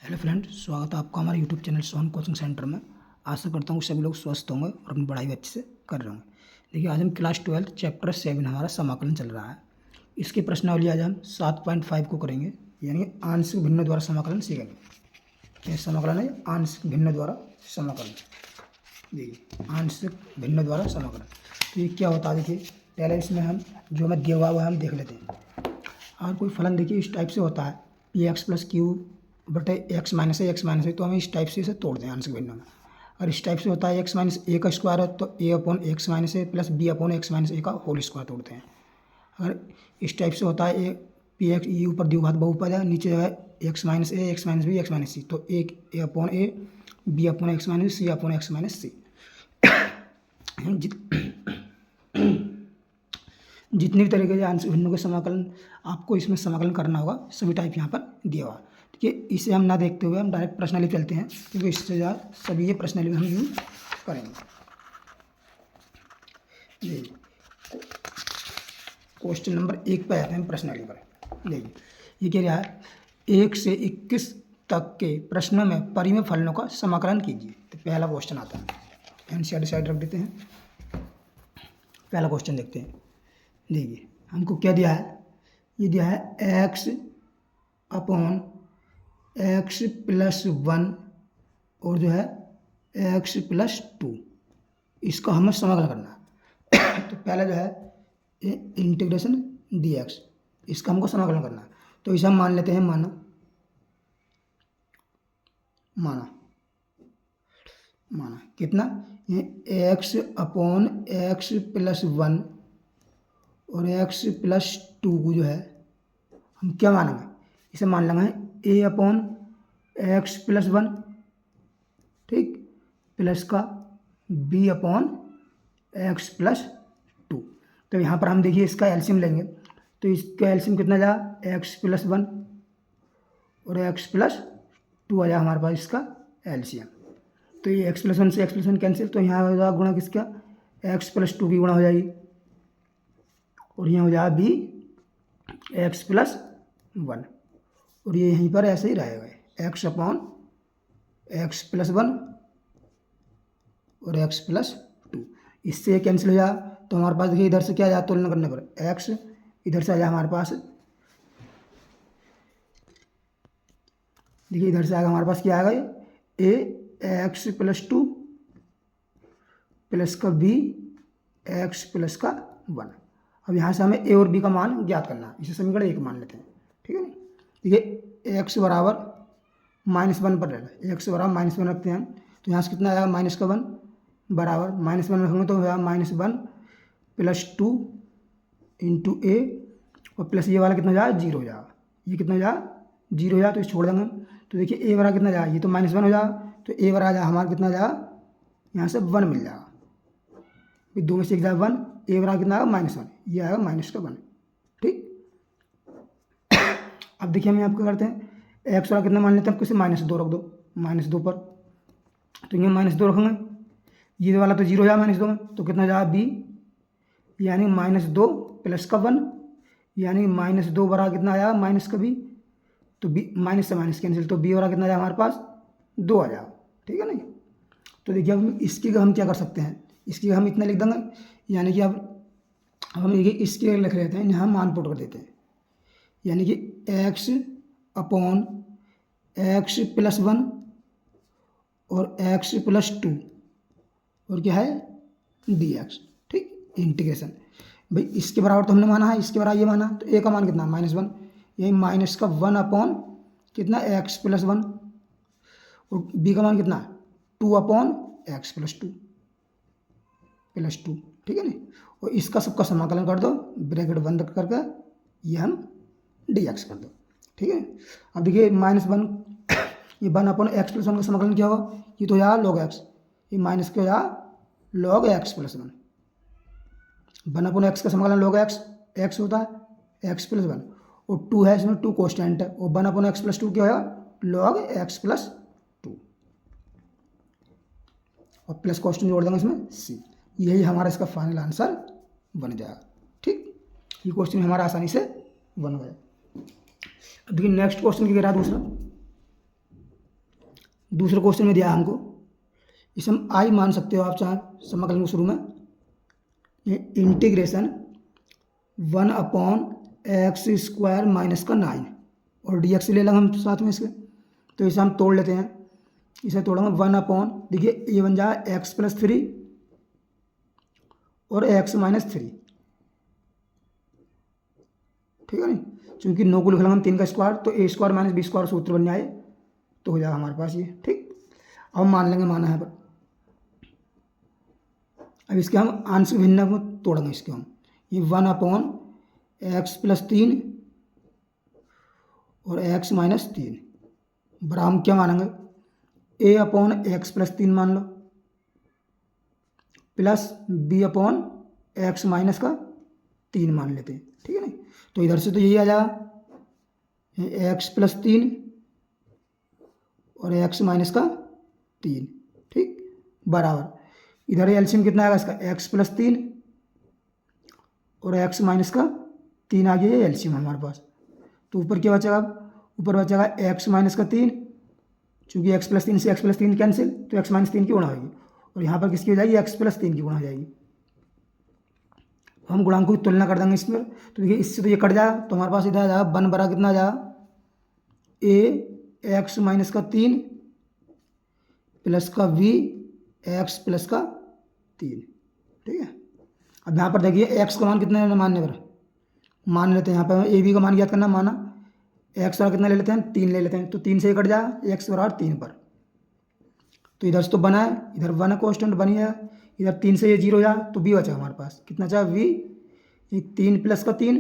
Hello friend, स्वागत है आपका हमारे YouTube channel Sohan coaching centre में। आशा करता हूँ सभी लोग स्वस्थ होंगे और अपनी पढ़ाई भी अच्छे से कर रहे होंगे। देखिए, आज हम क्लास 12 चैप्टर 7 हमारा समाकलन चल रहा है। इसकी प्रश्नावली आज हम 7.5 को करेंगे, यानी आंशिक भिन्न द्वारा समाकलन सीखेंगे। यह समाकलन है आंशिक भिन्न द्वारा समाकलन। देखिए, आंशिक भिन्न द्वारा समाकलन तो ये क्या होता है। देखिए, पहले इसमें हम जो हमें दिया हुआ है हम देख लेते हैं। और कोई फलन देखिए इस टाइप से होता है, पी एक्स प्लस क्यू बटे एक्स माइनस है, तो हम इस टाइप से इसे तोड़ दें आंशिक भिन्न में। और इस टाइप से होता है एक्स माइनस ए का स्क्वायर है तो a upon x minus a plus b upon x minus a का होल स्क्वायर तोड़ते हैं। अगर इस टाइप से होता है ए पी एक्स, ये ऊपर द्विघात बहुपद है, नीचे जो है x minus a x minus b x minus c, तो एक a upon a b upon x minus c upon x minus c. जितनी भी तरीके के आंशिक भिन्नों के समाकलन आपको इसमें समाकलन करना होगा, सभी टाइप यहाँ पर दिया हुआ है। ठीक है, इसे हम ना देखते हुए हम डायरेक्ट प्रश्नावली चलते हैं, क्योंकि इससे ज़्यादा सभी ये प्रश्नावली में हम यूज करेंगे। ये क्वेश्चन नंबर 1 पर आते हैं प्रश्नावली पर। देखिए, ये कह रहा है 1 से 21 तक के प्रश्नों में परिमेय फलनों का समाकलन कीजिए। तो पहला क्वेश्चन आता है, एनसीईआरटी साइड रख देते हैं। पहला क्वेश्चन देखते हैं। देखिए, हमको क्या दिया है, ये दिया है एक्स अपॉन एक्स प्लस 1 और जो है एक्स प्लस 2, इसका हमें समाकलन करना है। तो पहले जो है इंटीग्रेशन डी एक्स, इसका हमको समाकलन करना है। तो इसे हम मान लेते हैं माना कितना, ये एक्स अपॉन एक्स प्लस 1 और एक्स प्लस 2 को जो है हम क्या मानेंगे, इसे मान लेंगे ए अपॉन एक्स प्लस 1, ठीक, प्लस का बी अपॉन एक्स प्लस 2। तो यहाँ पर हम देखिए इसका एलसीएम लेंगे, तो इसका एलसीएम कितना जाएगा, एक्स प्लस 1 और एक्स प्लस 2 आ जाएगा हमारे पास इसका एलसीएम। तो ये एक्स प्लस 1 से एक्स प्लस 1 कैंसिल, तो यहाँ हो जाएगा गुणा किसका, एक्स प्लस 2 की गुणा हो जाएगी, और यहाँ हो जाएगा बी एक्स प्लस 1, और ये यहीं पर ऐसे ही रहेगा एक्स अपॉन एक्स प्लस 1 और एक्स प्लस 2। इससे ये कैंसिल हो जाए, तो हमारे पास देखिए इधर से क्या आ जाए, तुलना करने पर एक्स इधर से आ जाए हमारे पास, देखिए इधर से आएगा हमारे पास क्या आएगा, ए एक्स प्लस 2 प्लस का बी एक्स प्लस का 1। अब यहाँ से हमें ए और बी का मान ज्ञात करना है, इसे समीकरण 1 मान लेते हैं। ठीक है ना, देखिए एक्स बराबर -1 पर रहना, एक्स बराबर -1 रखते हैं, तो यहाँ से कितना आएगा, माइनस का 1 बराबर -1 रखेंगे तो होगा -1 प्लस 2 इंटू ए, और प्लस ये वाला कितना जाएगा, 0 हो जाएगा, ये कितना हो जाएगा, 0 हो जाएगा, तो इसे छोड़ देंगे। तो देखिए ए बराबर कितना जाएगा, ये तो -1 हो जाएगा, तो ए बराबर जाएगा हमारा कितना जाएगा, यहाँ से 1 मिल जाएगा, फिर 2 में से 1 जाएगा 1, ए बराबर कितना आएगा, -1, ये आएगा -1। ठीक, अब देखिए हम यहाँ पर करते हैं, एक्स वाला कितना मान लेते हैं, किसे -2 रख दो, -2 पर, तो ये -2 रखेंगे, ये वाला तो 0 हो जाएगा -2 में, तो कितना जाएगा बी, यानी -2 प्लस का 1, यानी -2 बराबर कितना आया, माइनस का बी, तो बी माइनस से माइनस कैंसिल, तो बी बराबर कितना जाएगा हमारे पास 2 आ जाएगा। ठीक है ना, तो देखिए अब इसकी हम क्या कर सकते हैं, इसकी हम इतना लिख देंगे, यानी कि अब हम इसके लिख लेते हैं, यहाँ मान पुट कर देते हैं, यानी कि एक्स अपॉन एक्स प्लस 1 और एक्स प्लस 2 और क्या है डी एक्स। ठीक, इंटीग्रेशन भाई इसके बराबर तो हमने माना है, इसके बराबर ये माना, तो ए का मान कितना, -1, यही माइनस का 1 अपॉन कितना एक्स प्लस 1, और बी का मान कितना 2 अपॉन एक्स प्लस 2। ठीक है ना, और इसका सबका समाकलन कर दो, ब्रैकेट बंद करके ये हम डी एक्स कर दो। ठीक है, अब देखिए -1, ये 1 अपॉन एक्स प्लस 1 का समाकलन क्या होगा, ये तो यहाँ log x, ये माइनस क्या यहाँ log x plus 1, 1 upon x का समाकलन log x होता है x प्लस 1, और 2 है इसमें, 2 कॉन्स्टेंट है, और 1 अपॉन एक्स प्लस 2 क्या होगा log x प्लस 2, और प्लस कॉन्स्टेंट जोड़ देंगे इसमें c, यही हमारा इसका फाइनल आंसर बन जाएगा। ठीक, ये क्वेश्चन हमारा आसानी से बन गया। देखिए नेक्स्ट क्वेश्चन क्या कह रहा है दूसरा, दूसरे क्वेश्चन में दिया हमको, इसे हम आई मान सकते हो आप चाहे समाकलन को शुरू में, ये इंटीग्रेशन 1/x² माइनस का 9 और dx ले लेंगे हम साथ में इसके, तो इसे हम तोड़ लेते हैं, इसे तोड़ेंगे 1 देखिए ये बन जाए x+3 और x-3, ठीक है नहीं, चूंकि 9 को लिख लेंगे हम 3 का स्क्वायर, तो a² माइनस b² सूत्र बन जाए, तो हो जाएगा हमारे पास ये, ठीक। अब मान लेंगे माना है पर, अब इसके हम आंशिक भिन्न को तोड़ेंगे, इसके हम ये 1/x+3 और x-3 बराबर हम क्या मानेंगे, a/x+3 मान लो प्लस b/x-3 मान लेते हैं, ठीक है नहीं, तो इधर से तो यही आ जाएगा x+3 और x-3, ठीक, बराबर इधर एलसीएम कितना आएगा इसका, x+3 और x-3 आ गया, ये एलसीएम हमारे पास, तो ऊपर क्या बचेगा, ऊपर बचेगा x-3, चूँकि x+3 से x+3 कैंसिल, तो x-3 की गुणा होगी, और यहाँ पर किसकी हो जाएगी, x+3 की गुणा हो जाएगी। हम गुणांकों की तुलना कर देंगे इसमें, तो देखिए इससे तो ये कट जाएगा, तो हमारे पास इधर आ जाएगा 1 बराबर कितना आ जाएगा, a(x-3) प्लस का v x प्लस का 3, ठीक है। अब यहाँ पर देखिए x का मान कितना है मानने पर, मान लेते हैं यहाँ पर ए बी का मान ज्ञात करना, माना x वाला कितना ले लेते हैं, 3 ले लेते हैं, तो 3 से ये कट जाएगा x बराबर 3 पर, तो इधर से तो बना है, इधर 1 कॉन्स्टेंट बनी है, इधर 3 से ये 0 जाए, तो b बचा हमारे पास कितना चाहे v, ये 3 प्लस का 3,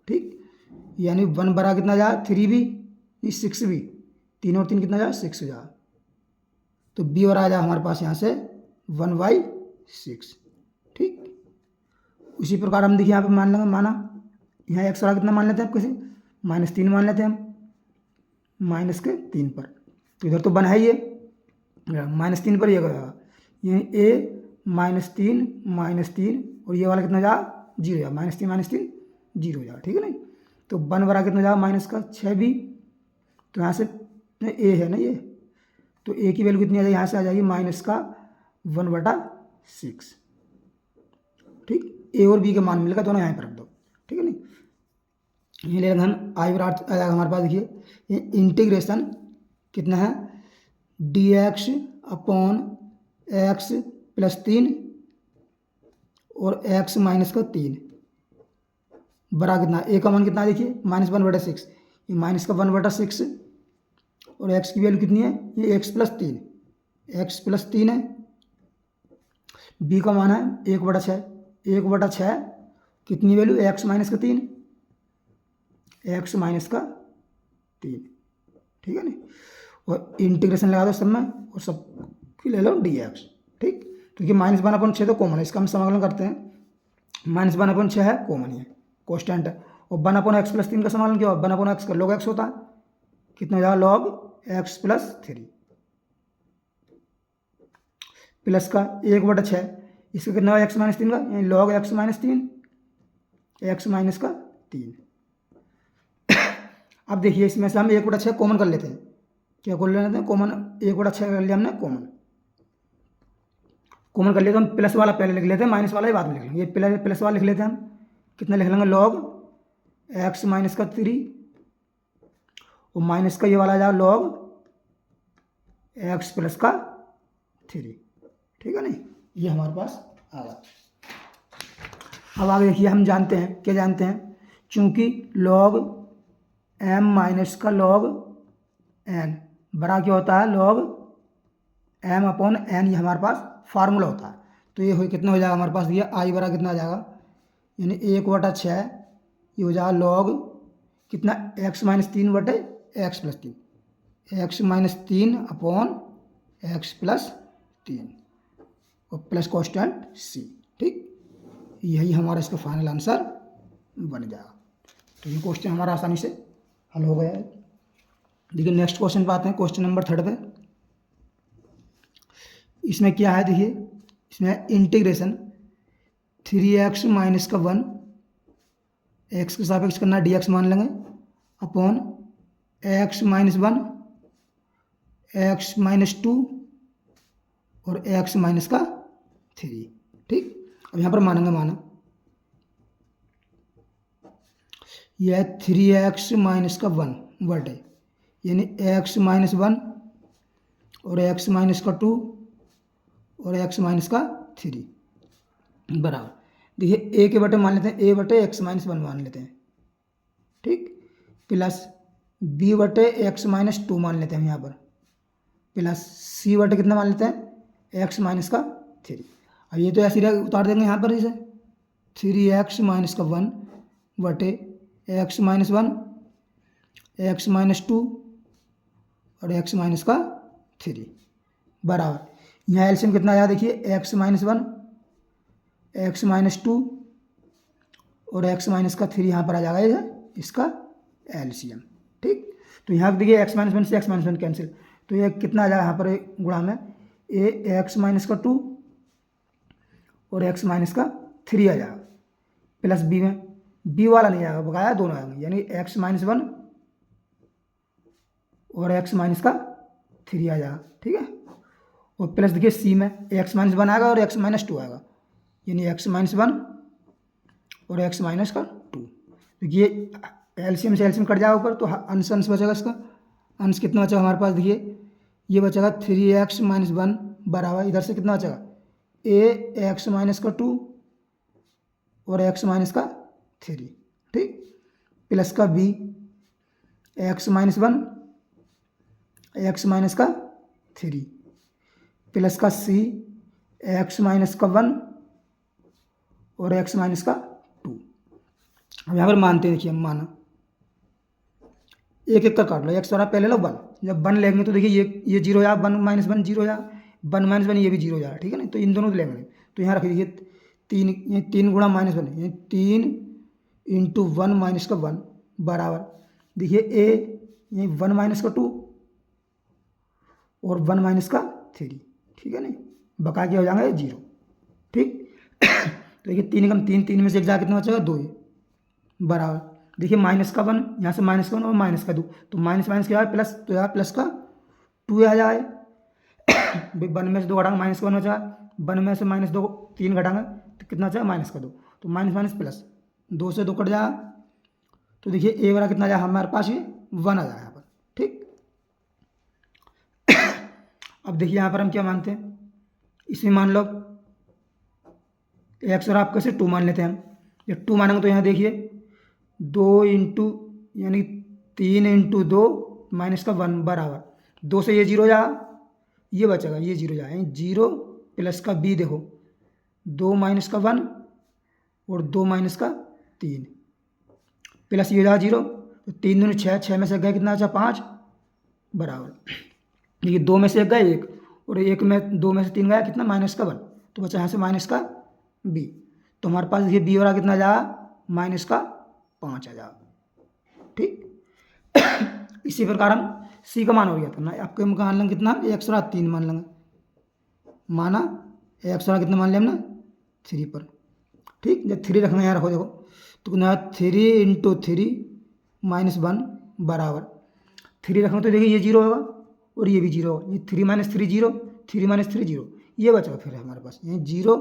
ठीक, यानी 1 बराबर कितना जाए 3b, ये 6b, 3 और 3 कितना जाए 6 जाए, तो b और आ जाए हमारे पास यहाँ से 1/6, ठीक। उसी प्रकार हम देखिए यहाँ पे मान लेंगे, माना यहाँ x वाला कितना मान लेते हैं आप, कैसे -3 मान लेते हैं हम, -3 पर, तो इधर तो बना है ये -3 पर, ये करेगा ये a -3 और ये वाला कितना जा 0 जा, -3 0 जा, ठीक है नहीं, तो 1 बराबर कितना जा -6b, तो यहाँ से a है ना ये, तो a की वैल्यू कितनी आ जाएगी, यहाँ से आ जाएगी -1/6, ठीक, a और b का मान मिलेगा, दोनों यहाँ पर रख दो, ठीक है नहीं, ये ले लेंगे हम आई बराबर आ जाएगा हमारे पास, देखिए ये इंटीग्रेशन कितना है dx/x+3 और x-3 बराबर कितना, a का मान कितना है देखिए -1/6, ये -1/6 और x की वैल्यू कितनी है, ये x+3 है, b का मान है 1/6, 1/6 कितनी वैल्यू, x-3, ठीक है नहीं, और इंटीग्रेशन लगा दो सब में, और सब की ले लो dx, ठीक, क्योंकि -1/6 तो कॉमन है, इसका हम समाकलन करते हैं, -1/6 है कॉमन, है कॉन्स्टेंट है, और 1/x+3 का समाकलन क्या होगा, 1/x का log x होता है, कितना हो जाएगा log x+3 प्लस का 1/6, इसका कितना होगा x-3 का, यानी log x-3 अब देखिए इसमें से हम 1/6 कॉमन कर लेते हैं, क्या कर लेते हैं कॉमन, 1/6 कर लिया हमने कॉमन कर लिया, तो हम प्लस वाला पहले लिख लेते हैं, माइनस वाला ही बाद में लिख लेंगे, ये प्लस वाला लिख लेते हैं हम, कितना लिख लेंगे log x-3 और माइनस का ये वाला आ जाएगा log x+3, ठीक है नहीं, ये हमारे पास आ गया। अब आगे देखिए हम जानते हैं, क्या जानते हैं, चूंकि log m माइनस का log n बड़ा क्या होता है, log m/n, ये हमारे पास फार्मूला होता है, तो ये हो कितना हो जाएगा हमारे पास, ये आई बड़ा कितना आ जाएगा, यानी 1/6 ये हो जाएगा log कितना x-3/x+3, x-3/x+3 और प्लस कॉन्स्टेंट c, ठीक, यही हमारा इसका फाइनल आंसर बन जाएगा। तो ये क्वेश्चन हमारा आसानी से हल हो गया है। देखिए नेक्स्ट क्वेश्चन पे आते हैं, क्वेश्चन नंबर 3 पे। इसमें क्या है देखिए, इसमें इंटीग्रेशन 3x माइनस का 1 x के सापेक्ष करना dx मान लेंगे upon x-1 x minus two और एक्स माइनस का थ्री। ठीक, अब यहाँ पर मानेंगे माना यह 3x माइनस का वन वर्ड है, यानी एक्स माइनस वन और एक्स माइनस का टू और एक्स माइनस का थ्री बराबर, देखिए ए के बटे मान लेते हैं ए बटे एक्स माइनस वन मान लेते हैं। ठीक, प्लस बी बटे एक्स माइनस टू मान लेते हैं यहाँ पर, प्लस सी बटे कितना मान लेते हैं एक्स माइनस का थ्री। अब ये तो ऐसे उतार देंगे यहाँ पर इसे 3x माइनस का वन बटे x minus one x minus two और एक्स माइनस का थ्री बराबर, यहाँ एलसीएम कितना आया देखिए x minus one x minus two और एक्स माइनस का थ्री यहाँ पर आ जाएगा इसका एलसीएम। ठीक, तो यहाँ देखिए एक्स माइनस वन से एक्स माइनस वन कैंसिल, तो ये कितना आ जाएगा यहाँ पर गुणा में ए एक्स माइनस का टू और एक्स माइनस का थ्री आ जाएगा, प्लस बी में बी वाला नहीं आएगा बकाया दोनों आएंगे, यानी एक्स माइनस वन और एक्स माइनस का थ्री आ जाएगा। ठीक है, और प्लस देखिए सी में एक्स माइनस वन आएगा और एक्स माइनस टू आएगा, यानी एक्स माइनस वन और एक्स माइनस का टू। देखिए एलसीएम से एलसीएम कट जाएगा ऊपर, तो अंश अंश बचेगा इसका, अंश कितना बचेगा हमारे पास देखिए ये बचेगा 3x माइनस वन बराबर, इधर से कितना बचेगा ए एक्स माइनस का टू और एक्स माइनस का थ्री। ठीक, प्लस का b x minus one x minus का थ्री, प्लस का सी एक्स माइनस का वन और एक्स माइनस का टू। अब यहाँ पर मानते हैं, देखिए हम माना एक एक का काट लो, एक्स वाला पहले लो वन, जब वन लेंगे तो देखिए ये जीरो या वन माइनस वन जीरो या वन माइनस वन ये भी जीरो जा रहा है। ठीक है ना, तो इन दोनों को लेंगे, तो यहाँ रखिए तीन, ये तीन गुणा माइनस वन, ये तीन इंटू वन माइनस का वन बराबर, देखिए ए ये वन माइनस का टू और वन माइनस का थ्री। ठीक है, नहीं बकाया क्या हो जाएगा जीरो। ठीक, तो देखिए तीन कम तीन, तीन में से एक जा कितना बचेगा दो, बराबर देखिए माइनस का वन, यहाँ से माइनस का वन और माइनस का दो, तो माइनस माइनस क्या है प्लस, तो यहाँ प्लस का टू आ जाए वन में से दो घटाएंगे माइनस का वन बचा, वन में से माइनस दो तीन घटाएंगे तो कितना बचा माइनस का दो, तो माइनस माइनस प्लस दो से दो कट जाए, तो देखिए ए वाला कितना जाए हमारे पास ये वन आ जाए यहाँ पर। ठीक, अब देखिए यहाँ पर हम क्या मानते हैं, इसमें मान लो एक्स और आप कैसे टू मान लेते हैं हम, जब टू मानेंगे तो यहाँ देखिए दो इंटू यानी तीन इंटू दो माइनस का वन बराबर, दो से ये जीरो जा ये बचेगा ये जीरो जाए, जीरो प्लस का बी देखो दो माइनस का वन और दो माइनस का तीन, प्लस ये जा जीरो, तो तीन दूनी छः, छः में से गए कितना बचा पाँच बराबर, ये दो में से एक गए एक और एक में दो में से तीन गया कितना माइनस का वन, तो बचा यहाँ से माइनस का बी, तो हमारे पास ये बी वाला कितना जा माइनस का पाँच आ जा। ठीक, इसी प्रकार हम सी का मान हो गया था ना, आपके मान लेंगे कितना एक्स वाला तीन मान लेंगे, माना एक्स वाला कितना मान लिया हमने थ्री पर। ठीक, जब थ्री रखना यहाँ रखो देखो, तो कितना three into three minus one बराबर, थ्री रखना तो देखिए ये जीरो होगा और ये भी जीरो होगा, ये three minus three zero, three minus three zero, ये बचा फिर हमारे पास ये जीरो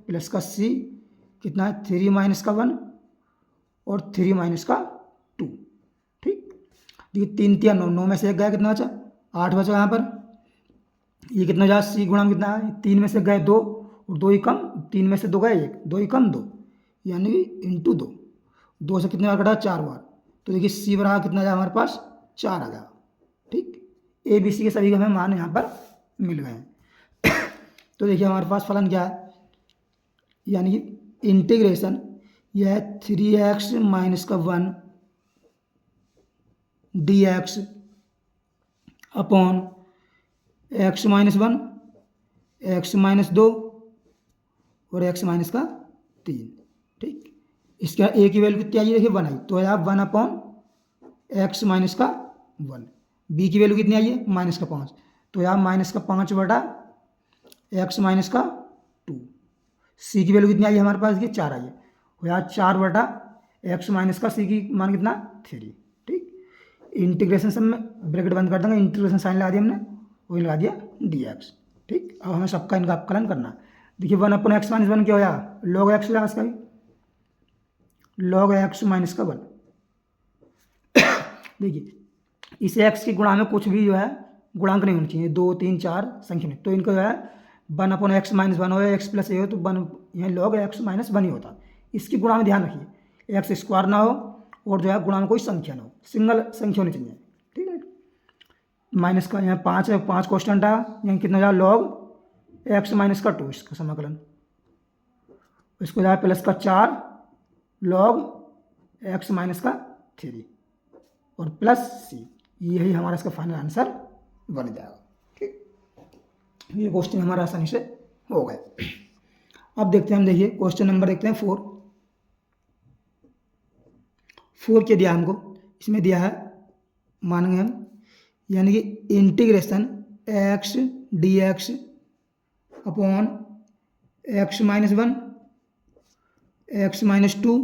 प्लस का सी कितना है थ्री माइनस का वन और थ्री माइनस का टू। ठीक, देखिए तीन तीन नौ, नौ में से एक गया कितना बचा आठ बचा यहाँ पर, ये कितना जा सी गुणा में कितना है तीन में से गए दो और दो ही कम, तीन में से दो गए एक, दो ही कम दो, यानी इंटू दो, दो से कितने बार कटा चार बार, तो देखिए सी बराबर कितना जाए हमारे पास चार आ जाएगा। ठीक, ए बी सी के सभी के हमें मान यहाँ पर मिल गए हैं। तो देखिए हमारे पास फलन क्या है, यानी कि इंटीग्रेशन यह 3x माइनस का one D x upon x minus one x minus दो और एक्स माइनस का तीन। ठीक, इसका ए की वैल्यू कितनी आई देखिए वन आई, तो यहाँ वन अपॉन एक्स माइनस का वन, बी की वैल्यू कितनी आई है माइनस का पाँच, तो यहाँ माइनस का पाँच बटा एक्स माइनस का टू, सी की वैल्यू कितनी आई है हमारे पास देखिए चार आई है, यहाँ चार बटा एक्स माइनस का सी की मान कितना थ्री। ठीक, इंटीग्रेशन सब में ब्रैकेट बंद कर देंगे, इंटीग्रेशन साइन लगा दिया हमने, वही लगा दिया dx। ठीक, अब हमें सबका इनका अपकलन करना है। देखिए 1/x-1 क्या हो जाएगा, log x हो जाएगा इसका भी, log x माइनस का 1। देखिए इस x की गुणा में कुछ भी जो है गुणांक नहीं होनी चाहिए, 2 3 4 संख्या में, तो इनको जो है 1/x-1 हो या x प्लस ए हो तो 1 यहाँ log x-1 ही होता। इसकी गुणा में ध्यान रखिए x स्क्वायर ना हो और जो है गुणा में कोई संख्या ना हो, सिंगल संख्या होनी चाहिए। ठीक है, माइनस का यहाँ 5 है, 5 कॉन्स्टेंट है, यहाँ कितना जाएगा log x-2 इसका समाकलन, इसको जाएगा प्लस का 4 log x-3 और प्लस c, यही हमारा इसका फाइनल आंसर बन जाएगा। ठीक, ये क्वेश्चन हमारा आसानी से हो गए। अब देखते हैं हम, देखिए क्वेश्चन नंबर देखते हैं 4 क्या दिया हमको, इसमें दिया है मानेंगे हम, यानी कि integration x dx upon x-1 x-2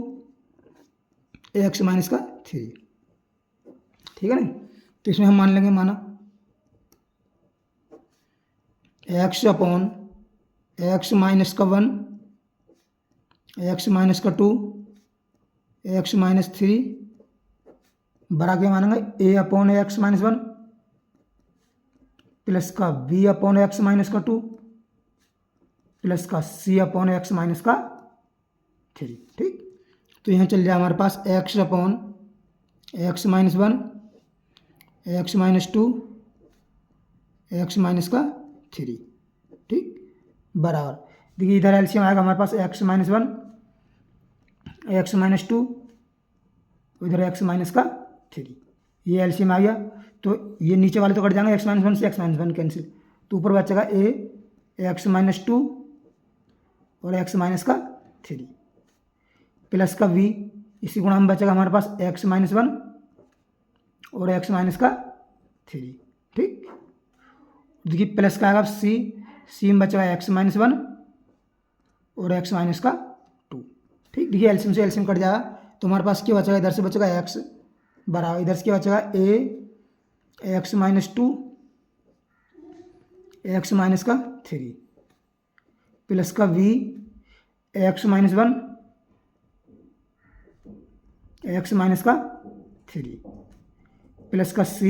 x-3। ठीक है ना, तो इसमें हम मान लेंगे माना x upon x-1 x-2 x-3 बरा के मानेंगे a अपॉन x-1 प्लस का b अपॉन x-2 प्लस का c अपॉन x-3। ठीक, तो यहाँ चल जाए हमारे पास x upon x-1 x-2 x-3। ठीक, बराबर, देखिए इधर एलसीएम आएगा हमारे पास x-1 x-2 इधर x-3, ये एलसीएम आ गया, तो ये नीचे वाले तो कट जाएंगे, x-1 से x-1 कैंसिल, तो ऊपर बचेगा a x-2 और x-3 प्लस का v, इसी गुणा में बचेगा हमारे पास x-1 और x-3। ठीक, देखिए प्लस का आएगा c में बचेगा x-1 और x-2। ठीक, देखिए एलसीएम से एलसीएम कट जाएगा, तो हमारे पास क्या बचेगा, इधर से बचेगा x बराबर, इधर से क्या बचेगा a x-2 x-3 प्लस का v x-1 x-3 प्लस का c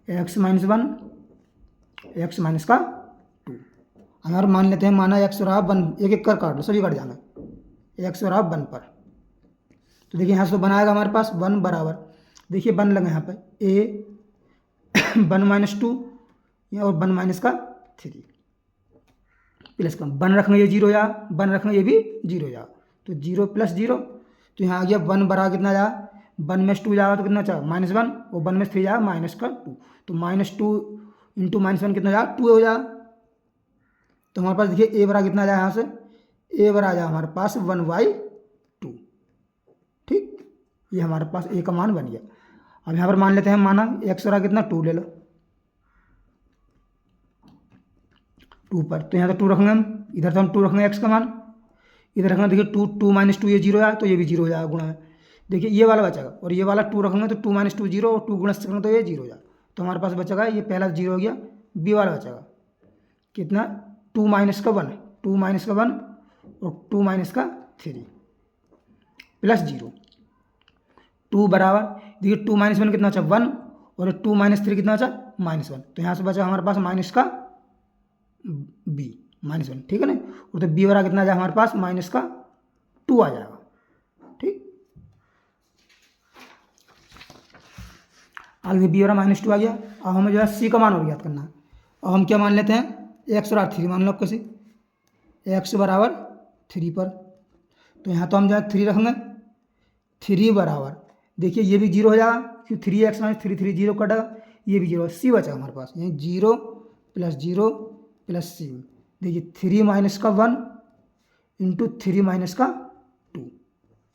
x-1 x-2। हमारे मान लेते हैं, माना x और हाफ 1, एक एक कर काट लो, सभी कट जाना x और हाफ 1 पर, तो देखिए यहाँ से तो बनाएगा हमारे पास 1 बराबर, देखिए 1 लगे यहाँ पे a 1-2 और 1-3 प्लस का 1 रखेंगे ये 0 जा, 1 रखेंगे ये भी 0 जा, तो 0 प्लस 0, तो यहाँ आ गया 1 बराबर कितना जा, 1-2 जाएगा तो कितना चाहिए -1 और 1-3 जाएगा -2, तो -2 इंटू -1 कितना जाएगा 2 हो जाएगा, तो हमारे पास देखिए a बराबर कितना जाए, यहाँ से a बराबर जाए हमारे पास 1/2। ठीक, ये हमारे पास a का मान बन गया। अब यहाँ पर मान लेते हैं, माना x बराबर कितना 2 ले लो, 2 पर, तो यहाँ तो 2 रखेंगे हम, इधर तो हम 2 रखेंगे x का मान, इधर रखेंगे, देखिए 2 ये 0 आया तो ये भी 0 हो जाएगा गुणा में, देखिए ये वाला बचेगा, और ये वाला 2 रखेंगे तो 2 - 2 0 और 2 गुणा से रखेंगे तो ये 0 हो जाएगा, तो हमारे पास बचेगा ये पहला 0 हो गया, b वाला बचेगा कितना 2 - 1 और 2 - 3 प्लस 0, 2 बराबर, देखिए 2 - 1 कितना बचा 1 और 2 - 3 कितना बचा -1, तो यहाँ से बचा हमारे पास माइनस का b -1। ठीक है ना, और तो b बराबर कितना आ जाएगा हमारे पास -2 आ जाएगा। ठीक, आगे b बराबर -2 आ गया। अब हमें जो है c का मान और ज्ञात करना है, अब हम क्या मान लेते हैं, x बराबर 3 मान लो आप कैसे, x बराबर 3 पर, तो यहाँ तो हम जो है 3 रखेंगे, 3 बराबर, देखिए ये भी 0 हो जाएगा, क्योंकि 3x - 3 3 0 कटेगा, ये भी 0, c बचा हमारे पास, यहीं 0 + 0 + c, देखिए 3 - 1 इंटू 3 - 2।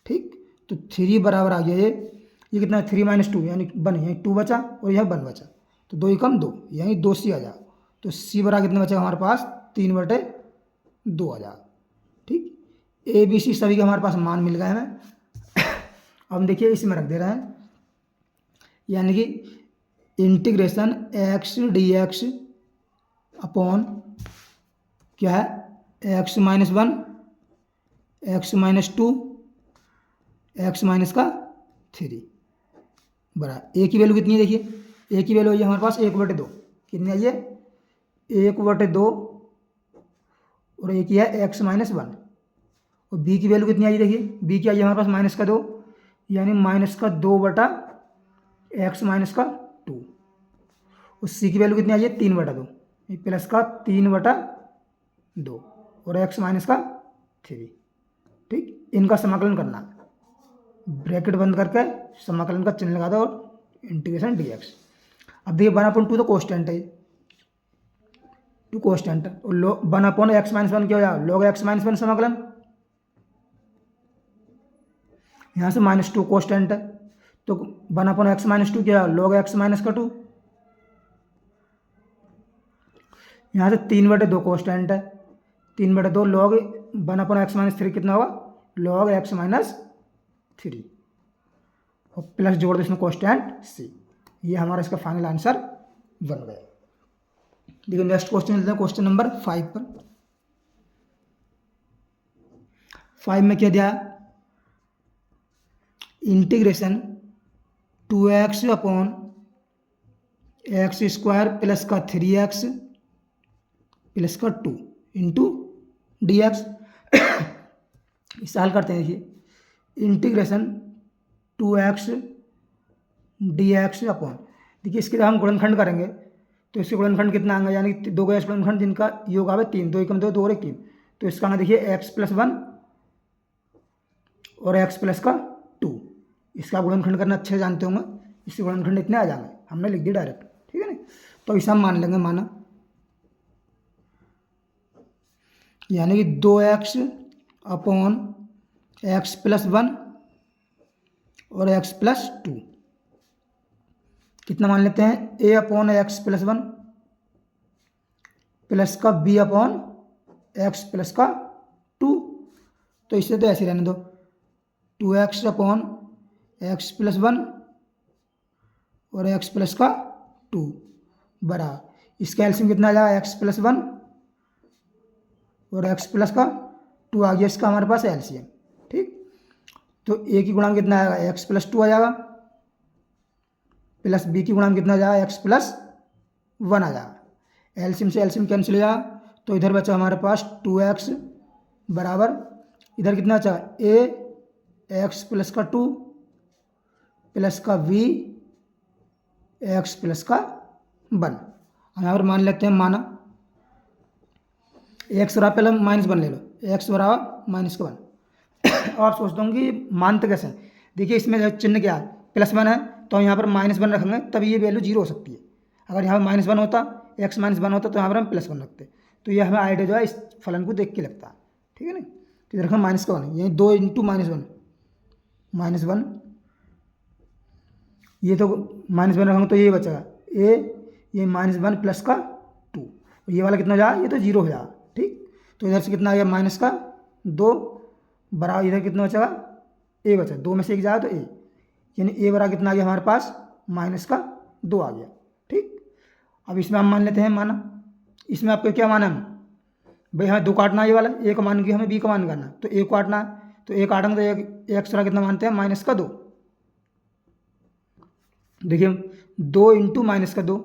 ठीक, तो 3 बराबर आ गया ये कितना है 3 - 2 यानी 1, यहीं 2 बचा और यह 1 बचा, तो 2 × 2 यहीं 2c आ जाएगा, तो c बराबर कितना बचेगा हमारे पास 3/2 आ जाएगा। ठीक, a b c सभी के हमारे पास मान मिल गए हमें। अब देखिए इसमें रख दे रहे हैं, यानी कि integration x d x upon क्या है x minus one, x minus two, x minus का थ्री बड़ा ए की वैल्यू कितनी है देखिए, ए की वैल्यू है हमारे पास 1/2 कितनी आई है 1/2 और ए की है एक्स माइनस वन और बी की वैल्यू कितनी आई देखिए, बी की आई है हमारे पास -2 यानी -2/एक्स माइनस का 2 और सी की वैल्यू कितनी आई है 3/2 प्लस का 3/2 और एक्स माइनस का 3। ठीक, इनका समाकलन करना, ब्रैकेट बंद करके समाकलन का चिन्ह लगा दो और इंटीग्रेशन dx। अब देखिए 1/2 तो कॉन्स्टेंट है, 2 कॉन्स्टेंट और 1/x-1 क्या हो जाएगा log x-1 समाकलन, यहाँ से -2 कॉन्स्टेंट है तो 1/x-2 क्या है log x- का 2, यहाँ से 3/2 कॉन्स्टेंट है, 3/2 log 1/x-3 कितना होगा log x-3 और प्लस जोड़ दो इसमें कॉन्स्टेंट सी। ये हमारा इसका फाइनल आंसर बन गया। देखिए नेक्स्ट क्वेश्चन लेते हैं, क्वेश्चन नंबर 5 पर। 5 में क्या दिया, integration 2x upon x² plus का 3x प्लस का 2 इंटू डी एक्स। इसे हल करते हैं, देखिए इंटीग्रेशन 2x dx अपॉन, देखिए इसके जब हम गुणनखंड करेंगे तो इसके गुणनखंड कितना आएगा, यानी 2 का गुणनखंड जिनका योग आवे 3, 2 एकम 2, 2 और 1 3, तो इसका आना देखिए x+1 और x+2। इसका गुणनखंड करना अच्छे जानते होंगे, इसके गुणनखंड इतने आ जाएंगे, हमने लिख दिया डायरेक्ट, ठीक है ना। तो इसे हम मान लेंगे माना, यानी कि 2x अपॉन x+1 और x+2 कितना मान लेते हैं a अपॉन x+1 प्लस का b अपॉन x प्लस का 2। तो इससे तो ऐसे रहने दो, 2x अपॉन x+1 और x प्लस का 2 बड़ा, इसका एलसीएम कितना आ जाएगा x+1 और x प्लस का 2 आ गया इसका हमारे पास एलसीएम। ठीक, तो a की गुणांक कितना आएगा x+2 आ जाएगा, प्लस b की गुणांक कितना आ जाएगा x+1 आ जाएगा। एलसीएम से एलसीएम कैंसिल हो जाएगा, तो इधर बचा हमारे पास 2x बराबर इधर कितना बचा a x प्लस का 2 प्लस का v x प्लस का 1। हम यहाँ पर मान लेते हैं माना x बराबर, पहले -1 ले लो, x बराबर -1। और आप सोचते होंगे कि मानते कैसे, देखिए इसमें चिन्ह क्या है +1 है, तो यहाँ पर -1 रखेंगे तभी ये वैल्यू 0 हो सकती है। अगर यहाँ पर -1 होता, x -1 होता, तो यहाँ पर हम +1 रखते। तो ये हमें आइडिया जो है इस फलन को देख के लगता है, ठीक है ना। तो इधर रखें -1, यही 2 × -1, ये तो -1 रखेंगे तो ये बचेगा ये -1 प्लस का 2, ये वाला कितना हो जाएगा, ये तो 0 हो जाएगा। ठीक, तो इधर से कितना आ गया -2 बराबर, इधर कितना बचेगा a बचा, 2 में से 1 जाएगा तो a, यानी a बराबर कितना आ गया हमारे पास -2 आ गया। ठीक, अब इसमें हम मान लेते हैं माना, इसमें आपको क्या माना हम भाई, हमें 2 काटना है, ये वाला a का मान की हमें b का मान करना, तो a को काटना है, तो a काटेंगे तो एक एक्स्ट्रा कितना मानते हैं -2। देखिए 2 × -2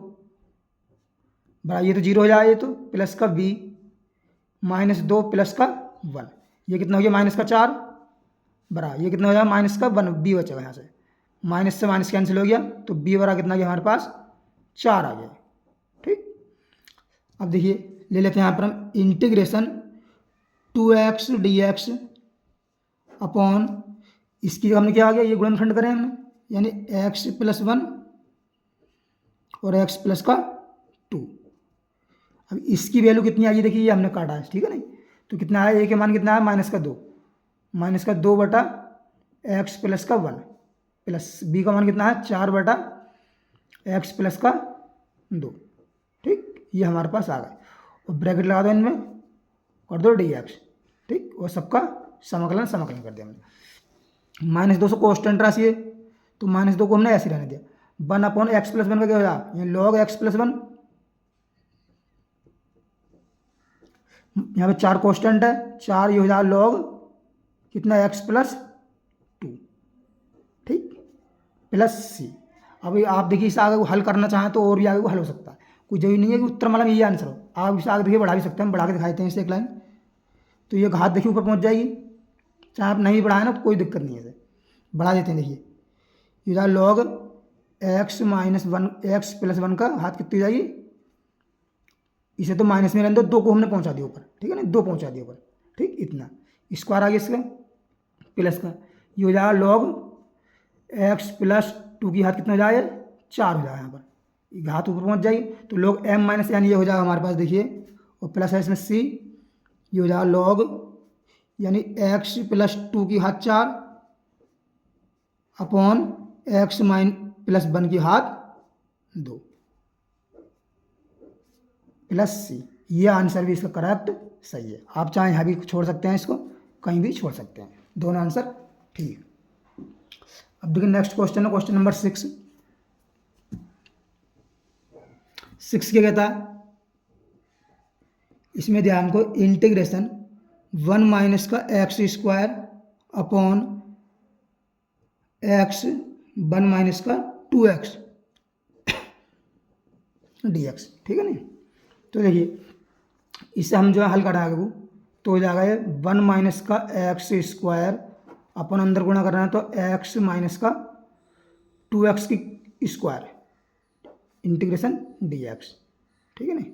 बड़ा, ये तो 0 हो जाएगा, ये तो प्लस का b -2 प्लस का 1, ये कितना हो गया -4 बड़ा, ये कितना हो जाएगा -1 b बचेगा, यहाँ से माइनस से माइनस कैंसिल हो गया, तो b बड़ा कितना गया हमारे पास 4 आ गया। ठीक, अब देखिए ले लेते हैं यहाँ पर हम इंटीग्रेशन 2x dx अपॉन, इसकी हमने क्या आ गया, ये गुणनखंड करें हमने, यानी x+1 और x प्लस का 2। अब इसकी वैल्यू कितनी आई देखिए, ये हमने काटा है, ठीक है ना। तो कितना आया, a के मान कितना आया -2 बटा x प्लस का 1 प्लस b का मान कितना है 4 बटा x प्लस का 2। ठीक, ये हमारे पास आ गए और ब्रैकेट लगा दो, इनमें कर दो dx। ठीक, और सबका समाकलन कर दिया हमने। -2 से कॉन्स्टेंट राशि है, तो -2 को हमने ऐसे रहने दिया, 1/x+1 का क्या हो जाएगा, ये log x+1। यहाँ पे 4 कॉन्स्टेंट है, 4 ये हो जाएगा log कितना x+2, ठीक, प्लस सी। अभी आप देखिए इसे आगे हल करना चाहें तो और भी आगे को हल हो सकता है, कोई जरूरी नहीं है कि उत्तर मतलब यही आंसर हो। आप इसे आगे देखिए बढ़ा भी सकते हैं, हम बढ़ा के दिखाते हैं इसे एक लाइन। तो ये घात देखिए ऊपर पहुंच जाएगी, चाहे आप नहीं बढ़ाएं ना तो कोई दिक्कत नहीं है, इसे बढ़ा देते हैं। देखिए ये जाए log x-1 का घात कितनी हो जाएगी, इसे तो माइनस में रहने दो, 2 को हमने पहुंचा दिया ऊपर, ठीक है ना, 2 पहुंचा दिया ऊपर, ठीक, इतना स्क्वायर आ गया इसका प्लस का, ये हो जाएगा log x+2 की घात कितना हो जाएगा, 4 हो जाएगा। यहाँ पर घात ऊपर पहुंच जाएगी तो log m माइनस यानी ये हो जाएगा हमारे पास, देखिए, और प्लस है इसमें c, ये हो जाएगा log यानी x+2 की घात 4 अपॉन x-1 की घात 2 प्लस सी। ये आंसर भी इसका करेक्ट सही है। आप चाहें यहाँ भी छोड़ सकते हैं, इसको कहीं भी छोड़ सकते हैं, दोनों आंसर ठीक। अब देखिए नेक्स्ट क्वेश्चन है, क्वेश्चन नंबर 6। 6 क्या कहता है, इसमें ध्यान को इंटीग्रेशन 1 माइनस का x² अपॉन x1 माइनस का 2x dx, ठीक है ना। तो देखिए इसे हम जो है हल कराएंगे वो तो हो जाएगा ये 1 माइनस का x² अपन अंदर गुणा करना है तो x माइनस का 2x की स्क्वायर इंटीग्रेशन dx, ठीक है ना।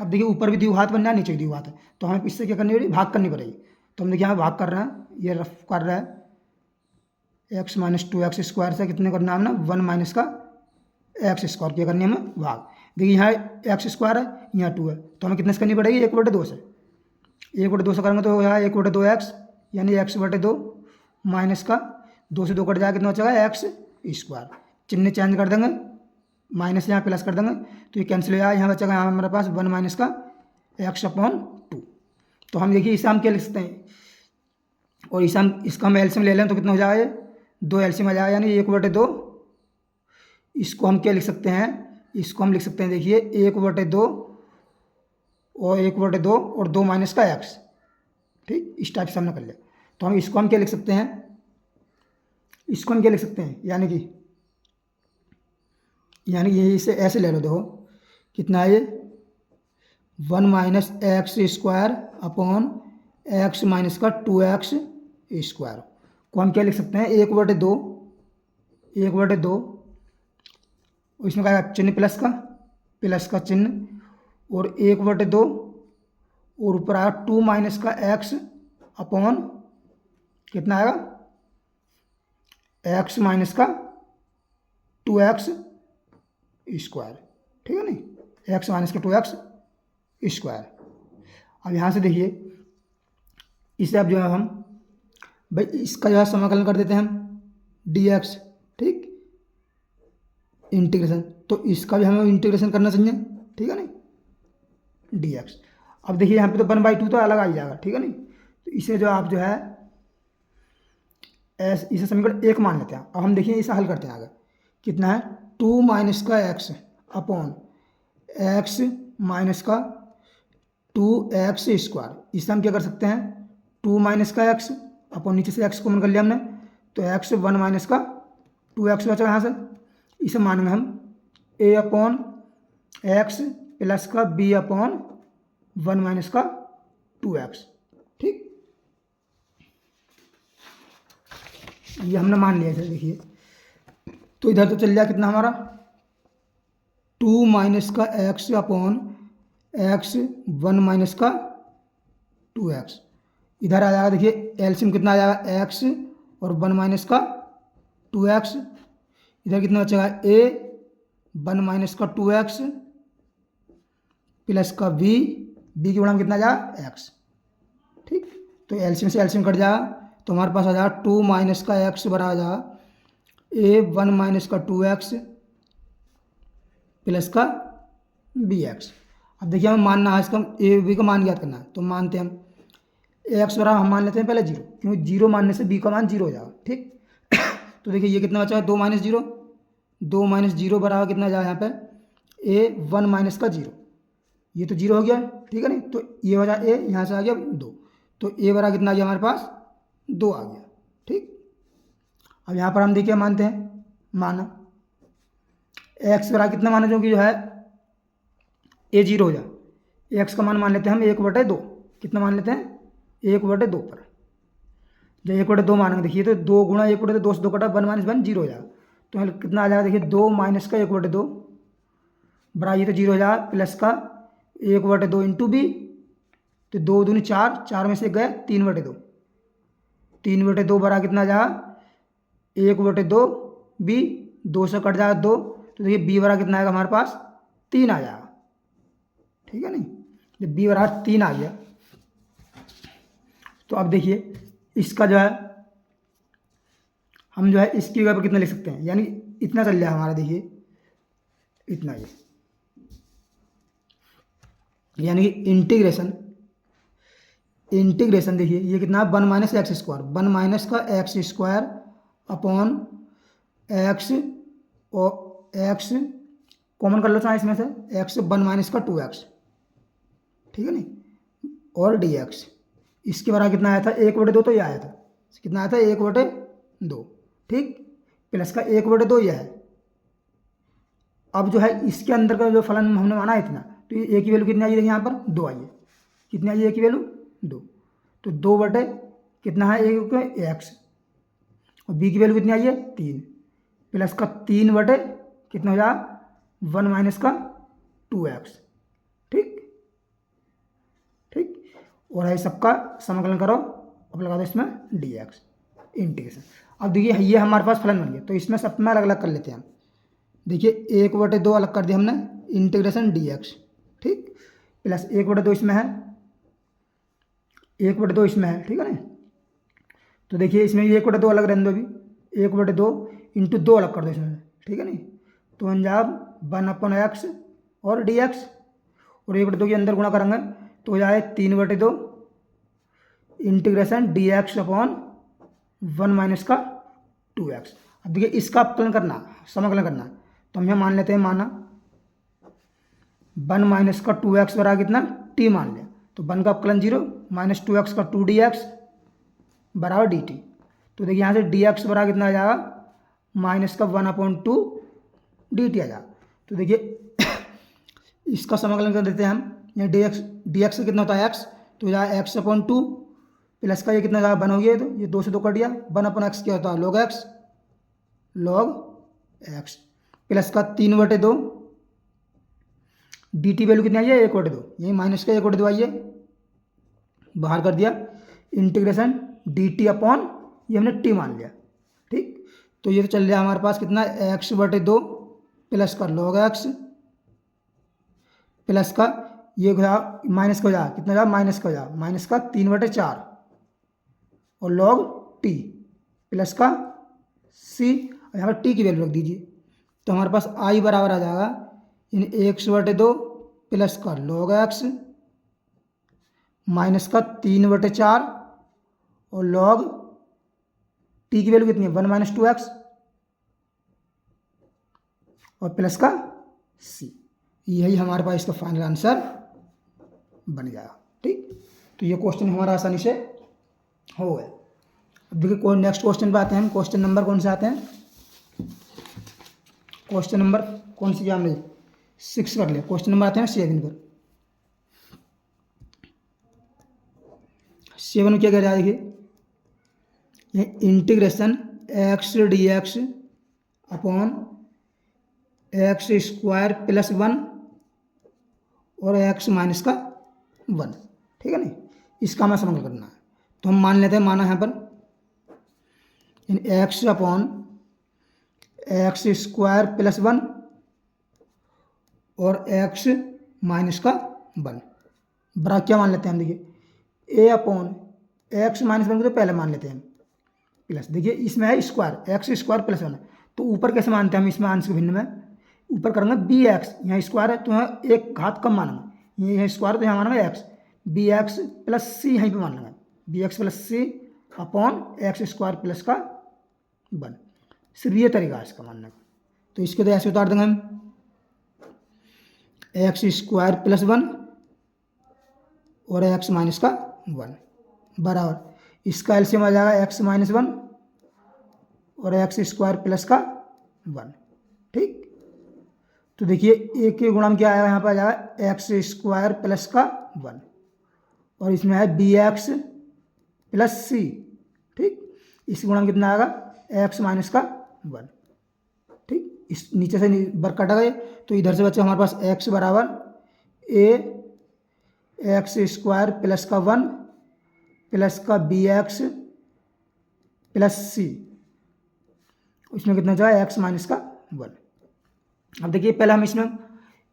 अब देखिए ऊपर भी द्विघात बन जाए, नीचे भी द्विघात है, तो हमें इससे क्या करनी पड़ेगी, भाग करनी पड़ेगी। तो हम देखिए यहाँ भाग कर रहे हैं, ये रफ कर रहा है x माइनस 2x स्क्वायर से कितने करना है हमने 1 माइनस का x स्क्वायर क्या करनी है हमें भाग। देखिए यहाँ x स्क्वायर है, यहाँ 2 है, तो हमें कितने से करनी पड़ेगी 1/2 से। 1/2 से करेंगे तो यहाँ 1/2x यानी x/2 माइनस का 2 से 2 कट जाएगा, कितना बचेगा x स्क्वायर। चिन्ह चेंज कर देंगे, माइनस यहाँ प्लस कर देंगे तो ये कैंसिल हो जाएगा, यहाँ बचेगा यहाँ हमारे पास 1 माइनस का x/2। तो हम देखिए इसे हम क्या लिख सकते हैं, और इसे हम इसका हम एलसीएम ले लें तो कितना हो जाएगा 2 एलसीएम आ जाएगा यानी 1/2। इसको हम क्या लिख सकते हैं, इसको हम लिख सकते हैं देखिए 1/2 और 1/2 और 2 माइनस का x, ठीक, इस टाइप से हमने कर लिया। तो हम इसको हम क्या लिख सकते हैं, इसको हम क्या लिख सकते हैं यानी ये इसे ऐसे ले लो, देखो कितना है ये 1 minus x² upon x minus का 2x स्क्वायर को हम क्या लिख सकते हैं 1/2 और इसमें क्या चिन्ह प्लस का चिन्ह और 1/2 और ऊपर आया 2 माइनस का x अपॉन कितना आएगा x माइनस का 2x स्क्वायर, ठीक है नहीं, x माइनस का 2x स्क्वायर। अब यहाँ से देखिए इसे अब जो है हम भाई इसका जो है समाकलन कर देते हैं हम dx, ठीक, इंटीग्रेशन, तो इसका भी हमें इंटीग्रेशन करना चाहिए, ठीक है नहीं, dx। अब देखिए यहाँ पे तो 1/2 तो अलग आ ही जाएगा, ठीक है नहीं, तो इसे जो आप जो है इसे समीकरण 1 मान लेते हैं। अब हम देखिए इसे हल करते हैं आगे, कितना है 2 माइनस का x अपॉन x माइनस का 2x स्क्वायर। इसे हम क्या कर सकते हैं 2 माइनस का x अपॉन नीचे से x कॉमन कर लिया हमने तो x 1 माइनस का 2x बचा यहाँ से, इसे मानेंगे हम a अपॉन x प्लस का b अपॉन 1 माइनस का 2x, ठीक, ये हमने मान लिया है। देखिए तो इधर तो चल जाए कितना हमारा 2 माइनस का x अपॉन x 1 माइनस का 2x, इधर आ जाएगा देखिए एलसीएम कितना आ जाएगा x और 1 माइनस का 2x, इधर कितना बचेगा a 1 माइनस का 2x प्लस का b की गुणा में कितना आ जाएगा x, ठीक, तो एलसीएम से एलसीएम कट जाएगा तो हमारे पास आ जाएगा 2 माइनस का x बराबर आ जाएगा a 1 माइनस का 2x प्लस का bx। अब देखिए हमें मानना है इसका a b का मान ज्ञात करना है, तो मानते हैं हम x बराबर हम मान लेते हैं पहले 0, क्योंकि 0 मानने से b का मान 0 हो जाएगा, ठीक। तो देखिए ये कितना बचा है 2 माइनस 0 2 माइनस जीरो बराबर कितना जाए यहाँ पे ए 1 माइनस का जीरो, ये तो जीरो हो गया, ठीक है नहीं, तो ये हो जाए ए, यहाँ से आ गया 2, तो ए बराबर कितना आ गया हमारे पास 2 आ गया, ठीक। अब यहाँ पर हम देखिए मानते हैं, माना एक्स बराबर कितना माना, जो कि जो है ए जीरो हो जाए, एक्स का मान मान लेते हैं हम 1/2, कितना मान लेते हैं 1/2 पर। जब 1/2 मानेंगे देखिए तो 2 गुणा 1/2, 2 से 2 कटा 1 माइनस 1 जीरो हो जाएगा, तो यहाँ कितना आ जाएगा देखिए 2 माइनस का 1/2 बराबर, ये तो जीरो हो जाएगा, प्लस का 1/2 इंटू बी, तो 2 दूनी 4, 4 में से गए 3/2, 3/2 बराबर कितना आ जाएगा 1/2 बी, 2 से कट जाएगा 2, तो देखिए बी बराबर कितना आएगा हमारे पास 3 आ जाएगा, ठीक है नहीं। जब बी बराबर 3 आ गया तो अब देखिए इसका जो है हम जो है इसकी जगह पर कितना लिख सकते हैं, यानी इतना चल जाए हमारा, देखिए इतना, ये यानी कि इंटीग्रेशन देखिए ये कितना है 1 माइनस एक्स स्क्वायर, 1 माइनस का एक्स स्क्वायर अपॉन एक्स, और एक्स कॉमन कर लो चाहे इसमें से, एक्स 1 माइनस का 2x, ठीक है नहीं, और डी एक्स, इसके बराबर कितना आया था 1/2, तो ये आया था, कितना आया था 1/2, ठीक, प्लस का 1/2 यह है। अब जो है इसके अंदर का जो फलन हमने माना है इतना, तो ये ए की वैल्यू कितनी आई है यहाँ पर 2 आई है, कितनी आई है ए की वैल्यू 2, तो 2 बटे कितना है एक्स, और बी की वैल्यू कितनी आई है 3, प्लस का 3 बटे कितना हो जाएगा 1 माइनस का 2x, ठीक, और है सबका समाकलन करो, अब लगा दो इसमें dx इंटीग्रेशन। अब देखिए ये हमारे पास फलन बन गया, तो इसमें सब में अलग अलग कर लेते हैं हम, देखिए 1/2 अलग कर दिया हमने, इंटीग्रेशन dx, ठीक, प्लस 1/2 इसमें है, 1/2 इसमें है, ठीक है ना, तो देखिए इसमें 1/2 अलग रहने दो, अभी 1/2 इंटू 2 अलग कर दो इसमें, ठीक है नहीं, तो अंजाब 1/x और dx, और 1/2 के अंदर गुणा करेंगे तो हो जाए 3/2 इंटीग्रेशन dx अपॉन 1 माइनस का 2x। अब देखिए इसका अवकलन करना, समाकलन करना, तो हम यहाँ मान लेते हैं, माना 1 माइनस का 2x बराबर कितना t मान लिया, तो 1 का अवकलन 0 माइनस 2x का 2dx बराबर dt, तो देखिए यहाँ से dx बराबर कितना आ जाएगा माइनस का 1/2 dt आ जाएगा। तो देखिए इसका समाकलन कर देते हैं हम, यहाँ dx का कितना होता है x, तो यहाँ x/2 प्लस का ये कितना जाएगा 1 हो गया, तो ये 2 से 2 कट गया, 1/x क्या होता है log x प्लस का 3/2 dt वैल्यू कितनी आई है 1/2, यही माइनस का 1/2 आई है, बाहर कर दिया, इंटीग्रेशन dt अपॉन ये हमने t मान लिया, ठीक, तो ये तो चल रहा हमारे पास कितना x/2 प्लस का log x प्लस का ये माइनस का हो जा, कितना जा माइनस का हो जा, माइनस का 3/4 और log t प्लस का c, यहाँ पर t की वैल्यू रख दीजिए, तो हमारे पास i बराबर आ जाएगा यानी 1/2 प्लस का log x माइनस का 3/4 और log t की वैल्यू कितनी है 1 माइनस 2x और प्लस का c, यही हमारे पास इसका फाइनल आंसर बन जाएगा, ठीक। तो ये क्वेश्चन हमारा आसानी से हो गया। अब देखिए नेक्स्ट क्वेश्चन पे आते हैं हम, क्वेश्चन नंबर कौन से आते हैं, क्वेश्चन नंबर कौन सी हमने 6 कर लिया, क्वेश्चन नंबर आते हैं 7 पर। 7 में क्या कह रहा है देखिए, ये integration x dx upon x square plus 1 और x माइनस का 1, ठीक है नहीं, इसका हमें समाकलन करना है, तो हम मान लेते हैं, माना यहाँ पर x upon x square plus 1 और x माइनस का 1 बराबर क्या मान लेते हैं हम, देखिए a अपॉन एक्स माइनस 1 को तो पहले मान लेते हैं हम, प्लस देखिए इसमें है स्क्वायर एक्स स्क्वायर प्लस 1, तो ऊपर कैसे मानते हैं हम, इसमें अंश भिन्न में ऊपर करेंगे बी एक्स, यहाँ स्क्वायर है तो यहाँ एक घात कम मानेंगे, ये स्क्वायर तो यहाँ मानेंगे एक्स, बी एक्स प्लस सी यहीं पे मान लेंगे, बी एक्स प्लस सी अपॉन एक्स स्क्वायर प्लस का 1, सिर्फ ये तरीका है इसका मानने का, तो इसके तो ऐसे उतार देंगे हम, एक्स स्क्वायर प्लस 1 और एक्स माइनस का 1 बराबर इसका एलसीएम आ जाएगा एक्स माइनस 1 और एक्स स्क्वायर प्लस का 1। ठीक, तो देखिए एक के गुणा में क्या आएगा, यहाँ पर आ जाएगा एक्स स्क्वायर प्लस का 1 और इसमें है बी एक्स प्लस सी। ठीक, इस गुणा में कितना आएगा, एक्स माइनस का 1। ठीक, इस नीचे से बर कटा गए तो इधर से बच्चे हमारे पास एक्स बराबर ए एक्स स्क्वायर प्लस का 1 प्लस का बी एक्स प्लस सी, इसमें कितना जाए एक्स माइनस का 1। अब देखिए पहले हम इसमें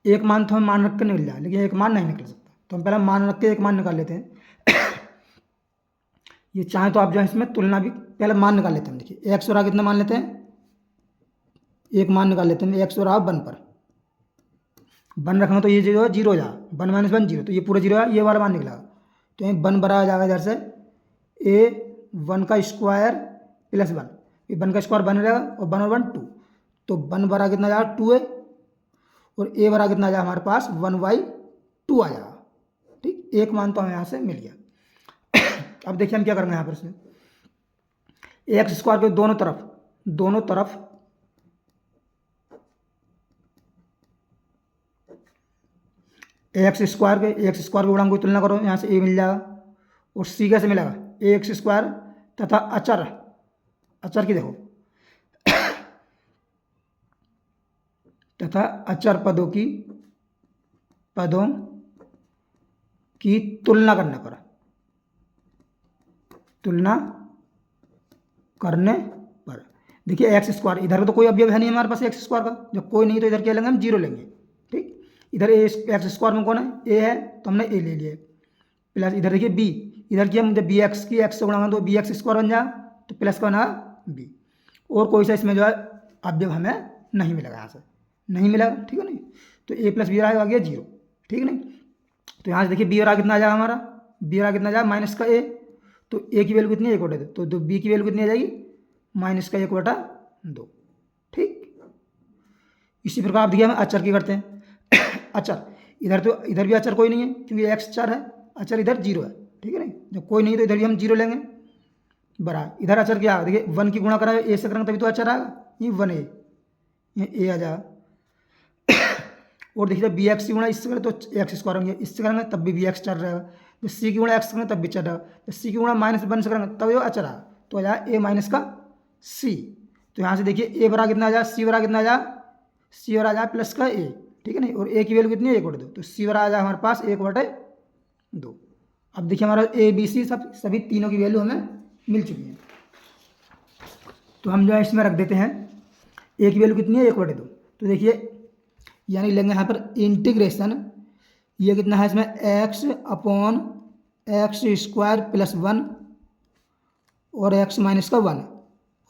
एक मान तो हम मान रख के निकल जाए, लेकिन एक मान नहीं निकल सकता, तो हम पहले मान रख के एक मान निकाल लेते हैं। ये चाहे तो आप जो है इसमें तुलना भी पहले मान निकाल लेते हैं। देखिए एक्स और आ कितना मान लेते हैं, एक मान निकाल लेते हैं एक्स और आ 1 पर, 1 रखना तो ये जो है 0 हो जाएगा, 1 माइनस 1 0, तो ये पूरा 0 है, ये वाला मान निकला तो ये 1 बराबर जाएगा इधर से ए 1 का स्क्वायर प्लस 1, ये 1 का स्क्वायर 1 रहेगा और 1 और 1 2, तो 1 बराबर कितना जाएगा 2 है और ए बराबर कितना आ जाएगा हमारे पास 1/2 आ जाएगा। ठीक, एक मान तो हमें यहाँ से मिल गया। अब देखिए हम क्या करेंगे यहाँ पर इसमें, एक्स स्क्वायर के दोनों तरफ एक्स स्क्वायर के गुणांक की तुलना करो, यहाँ से ए मिल जाएगा और सी कैसे मिलेगा, ए एक्स स्क्वायर तथा अचर की देखो तथा अचर पदों की तुलना करने पर देखिए एक्स स्क्वायर, इधर तो कोई अवयव है नहीं हमारे पास एक्स स्क्वायर का, जब कोई नहीं तो इधर क्या लेंगे हम 0 लेंगे। ठीक, इधर ए एक्स स्क्वायर में कौन है, ए है तो हमने ए ले लिया, प्लस इधर देखिए बी, इधर की हम जब बी एक्स की एक्स से गुणा तो बी एक्स स्क्वायर बन जाएगा, तो प्लस का बना बी, और कोई सा इसमें जो है अवयव हमें नहीं मिलेगा, यहाँ से नहीं मिलेगा। ठीक है नहीं, तो ए प्लस बी आ गया 0। ठीक है नहीं, तो यहाँ से देखिए बी और आ कितना आ जाएगा हमारा, बी और आ कितना आ जाएगा माइनस का ए, तो ए की वैल्यू कितनी है 1/2, तो बी की वैल्यू कितनी आ जाएगी माइनस का 1/2। ठीक, इसी प्रकार आप देखिए हम अचर की करते हैं। अचर इधर भी अचर कोई नहीं है क्योंकि एक्स चर है, अचर इधर 0 है। ठीक है नहीं, जब कोई नहीं तो इधर भी हम 0 लेंगे बराबर, इधर अचर क्या देखिए 1 की गुणा करा ए से करेंगे तभी तो अचर आएगा, ये 1 ए, ये ए आ जाएगा। और देखिए बी एक्स की गुणा इससे करें तो एक्स स्क्वायर होंगे, इससे करेंगे तब भी एक्स चल रहेगा, जब सी की गुणा एक्स करेंगे तब भी चल रहेगा, जब सी की गुणा -1 से करेंगे तब ये अचर आएगा, तो आ जाएगा ए माइनस का सी। तो यहाँ से देखिए ए बराबर कितना आ जाएगा, सी बराबर कितना आ जाएगा, सी बराबर आ जाएगा प्लस का ए। ठीक है नहीं, और ए की वैल्यू कितनी है 1/2, तो सी बराबर आ जाएगा हमारे पास 1/2। अब देखिए हमारा ए बी सी सभी तीनों की वैल्यू हमें मिल चुकी है, तो हम जो है इसमें रख देते हैं ए की वैल्यू कितनी है 1/2। तो देखिए यानी लेंगे यहाँ पर इंटीग्रेशन, ये कितना है इसमें x upon x square plus 1 और एक्स माइनस का 1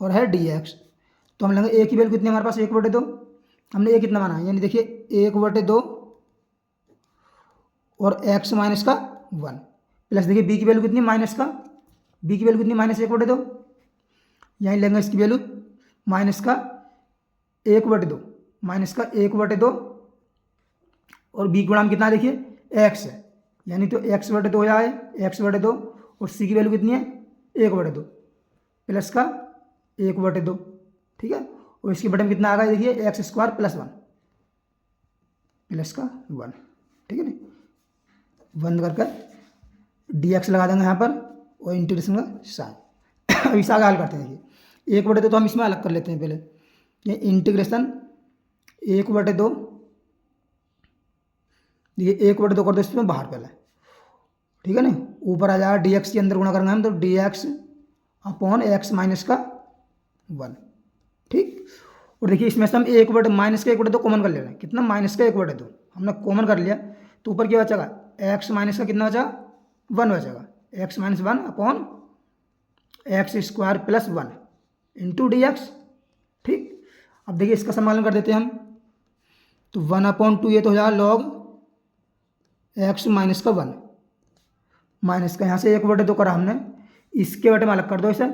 और है डी एक्स। तो हम लेंगे ए की वैल्यू कितनी है हमारे पास 1/2, हमने ए कितना माना यानी देखिए 1/2 और एक्स माइनस का 1 प्लस देखिए बी की वैल्यू कितनी माइनस का, बी की वैल्यू कितनी -1/2, यहीं लेंगे इसकी वैल्यू माइनस का 1/2 और बी गुणा में कितना देखिए एक्स है, यानी तो x/2 हो जाए x/2 और सी की वैल्यू कितनी है 1/2 प्लस का 1/2। ठीक है, और इसके बटे में कितना आ गया देखिए एक्स स्क्वायर प्लस 1 प्लस का 1। ठीक है ना, बंद करके dx लगा देंगे यहाँ पर और इंटीग्रेशन का साइन। अब इसे आगे हल करते हैं। देखिए 1/2 तो हम इसमें अलग कर लेते हैं पहले, ये इंटीग्रेशन 1/2, ये 1/2 कर दो इसमें बाहर पहले। ठीक है ना, ऊपर आ जाएगा dx के अंदर गुणा करेंगे हम तो dx अपॉन एक्स माइनस का 1। ठीक, और देखिए इसमें से हम माइनस का 1/2 कॉमन कर ले रहे हैं, कितना माइनस का 1/2 हमने कॉमन कर लिया, तो ऊपर क्या बचेगा एक्स माइनस का कितना बचेगा 1 बचेगा, x minus 1 upon x square plus 1 into dx। ठीक, अब देखिए इसका समाकलन कर देते हैं हम, तो 1/2 ये तो हो जाएगा लॉग एक्स माइनस का 1 माइनस का यहाँ से 1/2 करा हमने, इसके बटे में अलग कर दो इसे,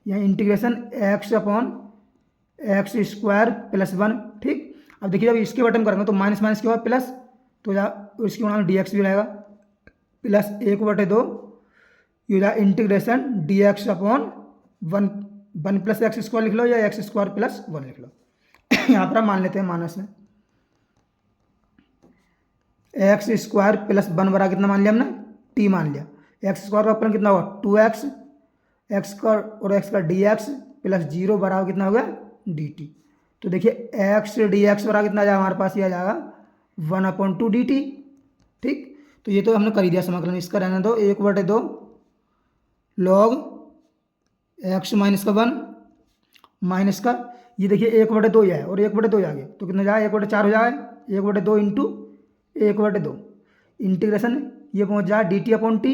यहाँ integration x upon x square plus one. ठीक, अब देखिए जब इसके बटन करेंगे तो माइनस माइनस के बाद प्लस, तो या इसकी गुणा में डी एक्स भी रहेगा, प्लस 1/2 ये हो integration D x upon one, one plus x square लिख लो या एक्स स्क्वायर प्लस वन लिख लो। यहाँ पर हम मान लेते हैं माइनस में एक्स स्क्वायर प्लस वन बराबर कितना मान लिया हमने, टी मान लिया। एक्स स्क्वायर का अपन कितना हुआ 2x, एक्स का और एक्स का डी एक्स प्लस 0 बराबर कितना हो गया डी टी। तो देखिए एक्स डी एक्स बराबर कितना आ जाएगा हमारे पास, ये आ जाएगा 1/2 डी टी। ठीक, तो ये तो हमने कर ही दिया समाकलन, इसका रहने दो 1/2 लॉग एक्स माइनस का 1 माइनस का, ये देखिए 1/2 ही है और 1/2 आ गया तो कितना जाएगा 1/4 हो जाएगा, 1/2 इंटू 1/2 इंटीग्रेशन ये पहुंच जाएगा D T upon T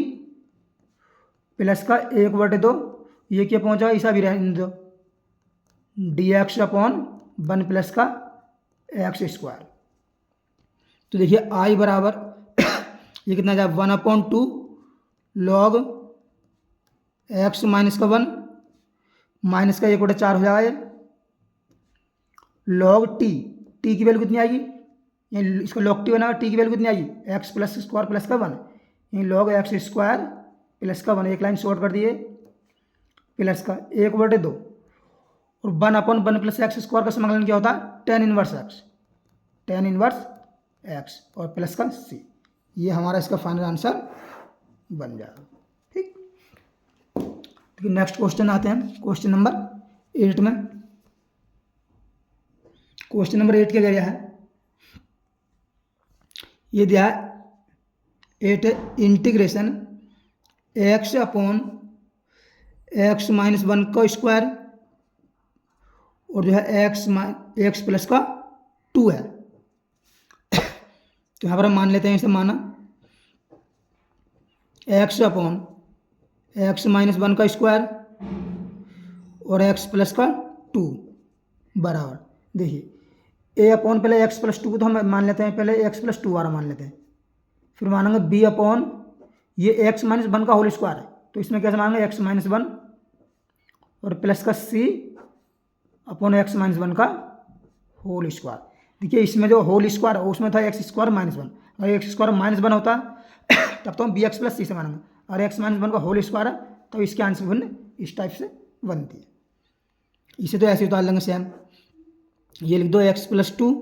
plus का 1/2 ये क्या पहुंचा ऐसा भी रहने दो D x upon one plus का एक्स स्क्वायर। तो देखिए आई बराबर ये कितना जाए 1/2 लॉग एक्स माइनस का 1 माइनस का 1/4 हो जाएगा लॉग टी, टी की वैल्यू कितनी आएगी, ये इसको लॉग टी बनाएगा, टी की वैल्यू कितनी आएगी एक्स प्लस स्क्वायर प्लस का 1, ये लॉग एक्स स्क्वायर प्लस का 1, एक लाइन शॉर्ट कर दिए प्लस का 1/2 और 1/1 प्लस एक्स स्क्वायर का समाकलन क्या होता है tan इनवर्स एक्स और प्लस का सी, ये हमारा इसका फाइनल आंसर बन जाएगा। ठीक, तो नेक्स्ट क्वेश्चन आते हैं क्वेश्चन नंबर 8 में। क्वेश्चन नंबर 8 क्या दे रहा है, ये दिया है 8 integration x upon x minus 1 का स्क्वायर और जो है एक्स प्लस का 2 है। तो यहाँ पर हम मान लेते हैं इसे माना एक्स अपॉन एक्स माइनस 1 का स्क्वायर और एक्स प्लस का 2 बराबर, देखिए ए अपॉन पहले एक्स प्लस 2 को तो हम मान लेते हैं, पहले एक्स प्लस 2 वाला मान लेते हैं, फिर मानेंगे बी अपॉन ये एक्स माइनस 1 का होल स्क्वायर है तो इसमें कैसे मानेंगे एक्स माइनस 1 और प्लस का सी अपॉन एक्स माइनस 1 का होल स्क्वायर। देखिए इसमें जो होल स्क्वायर है उसमें था एक्स स्क्वायर माइनस 1, अगर एक्स स्क्वायर माइनस 1 होता तब तो हम बी एक्स प्लस सी से मानेंगे, और एक्स माइनस 1 का होल स्क्वायर है तो इसके आंसर भिन्न इस टाइप से बनती है। इसे तो ऐसे उतार लेंगे सेम, ये लिख दो एक्स प्लस 2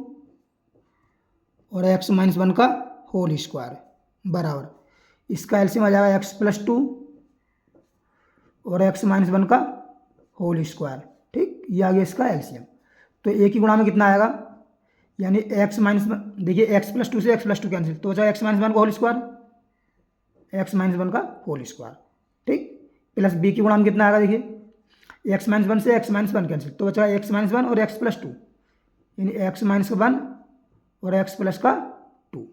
और एक्स माइनस 1 का होल स्क्वायर बराबर, इसका एलसीएम आ जाएगा एक्स प्लस 2 और एक्स माइनस 1 का होल स्क्वायर। ठीक, ये आ गया इसका एलसीएम। तो एक ही गुणा में कितना आएगा, यानी एक्स माइनस, देखिए एक्स प्लस 2 से एक्स प्लस 2 कैंसिल, तो बचा एक्स माइनस 1 का होल स्क्वायर, एक्स माइनस 1 का होल स्क्वायर। ठीक, प्लस बी की गुणा में कितना आएगा, देखिए एक्स माइनस 1 से एक्स माइनस 1 कैंसिल, तो बचा एक्स माइनस 1 और एक्स प्लस 2, यानी एक्स माइनस 1 और एक्स प्लस का 2,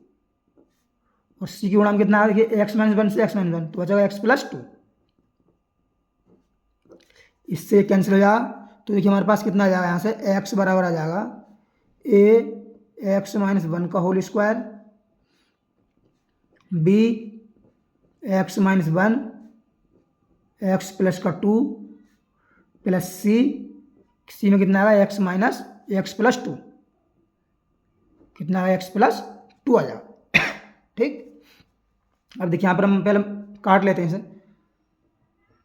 और सी की गुणा में कितना आएगा, देखिए एक्स माइनस 1 से एक्स माइनस 1 तो बचा एक्स प्लस 2, इससे कैंसिल हो जाएगा। तो देखिए हमारे पास कितना आ जाएगा, यहाँ से एक्स बराबर आ जाएगा ए एक्स माइनस 1 का whole square, b x minus 1 x plus का 2 प्लस सी में कितना आएगा एक्स माइनस एक्स प्लस 2, कितना आएगा एक्स प्लस 2 आ जाएगा। ठीक, अब देखिए यहाँ पर हम पहले काट लेते हैं इसे,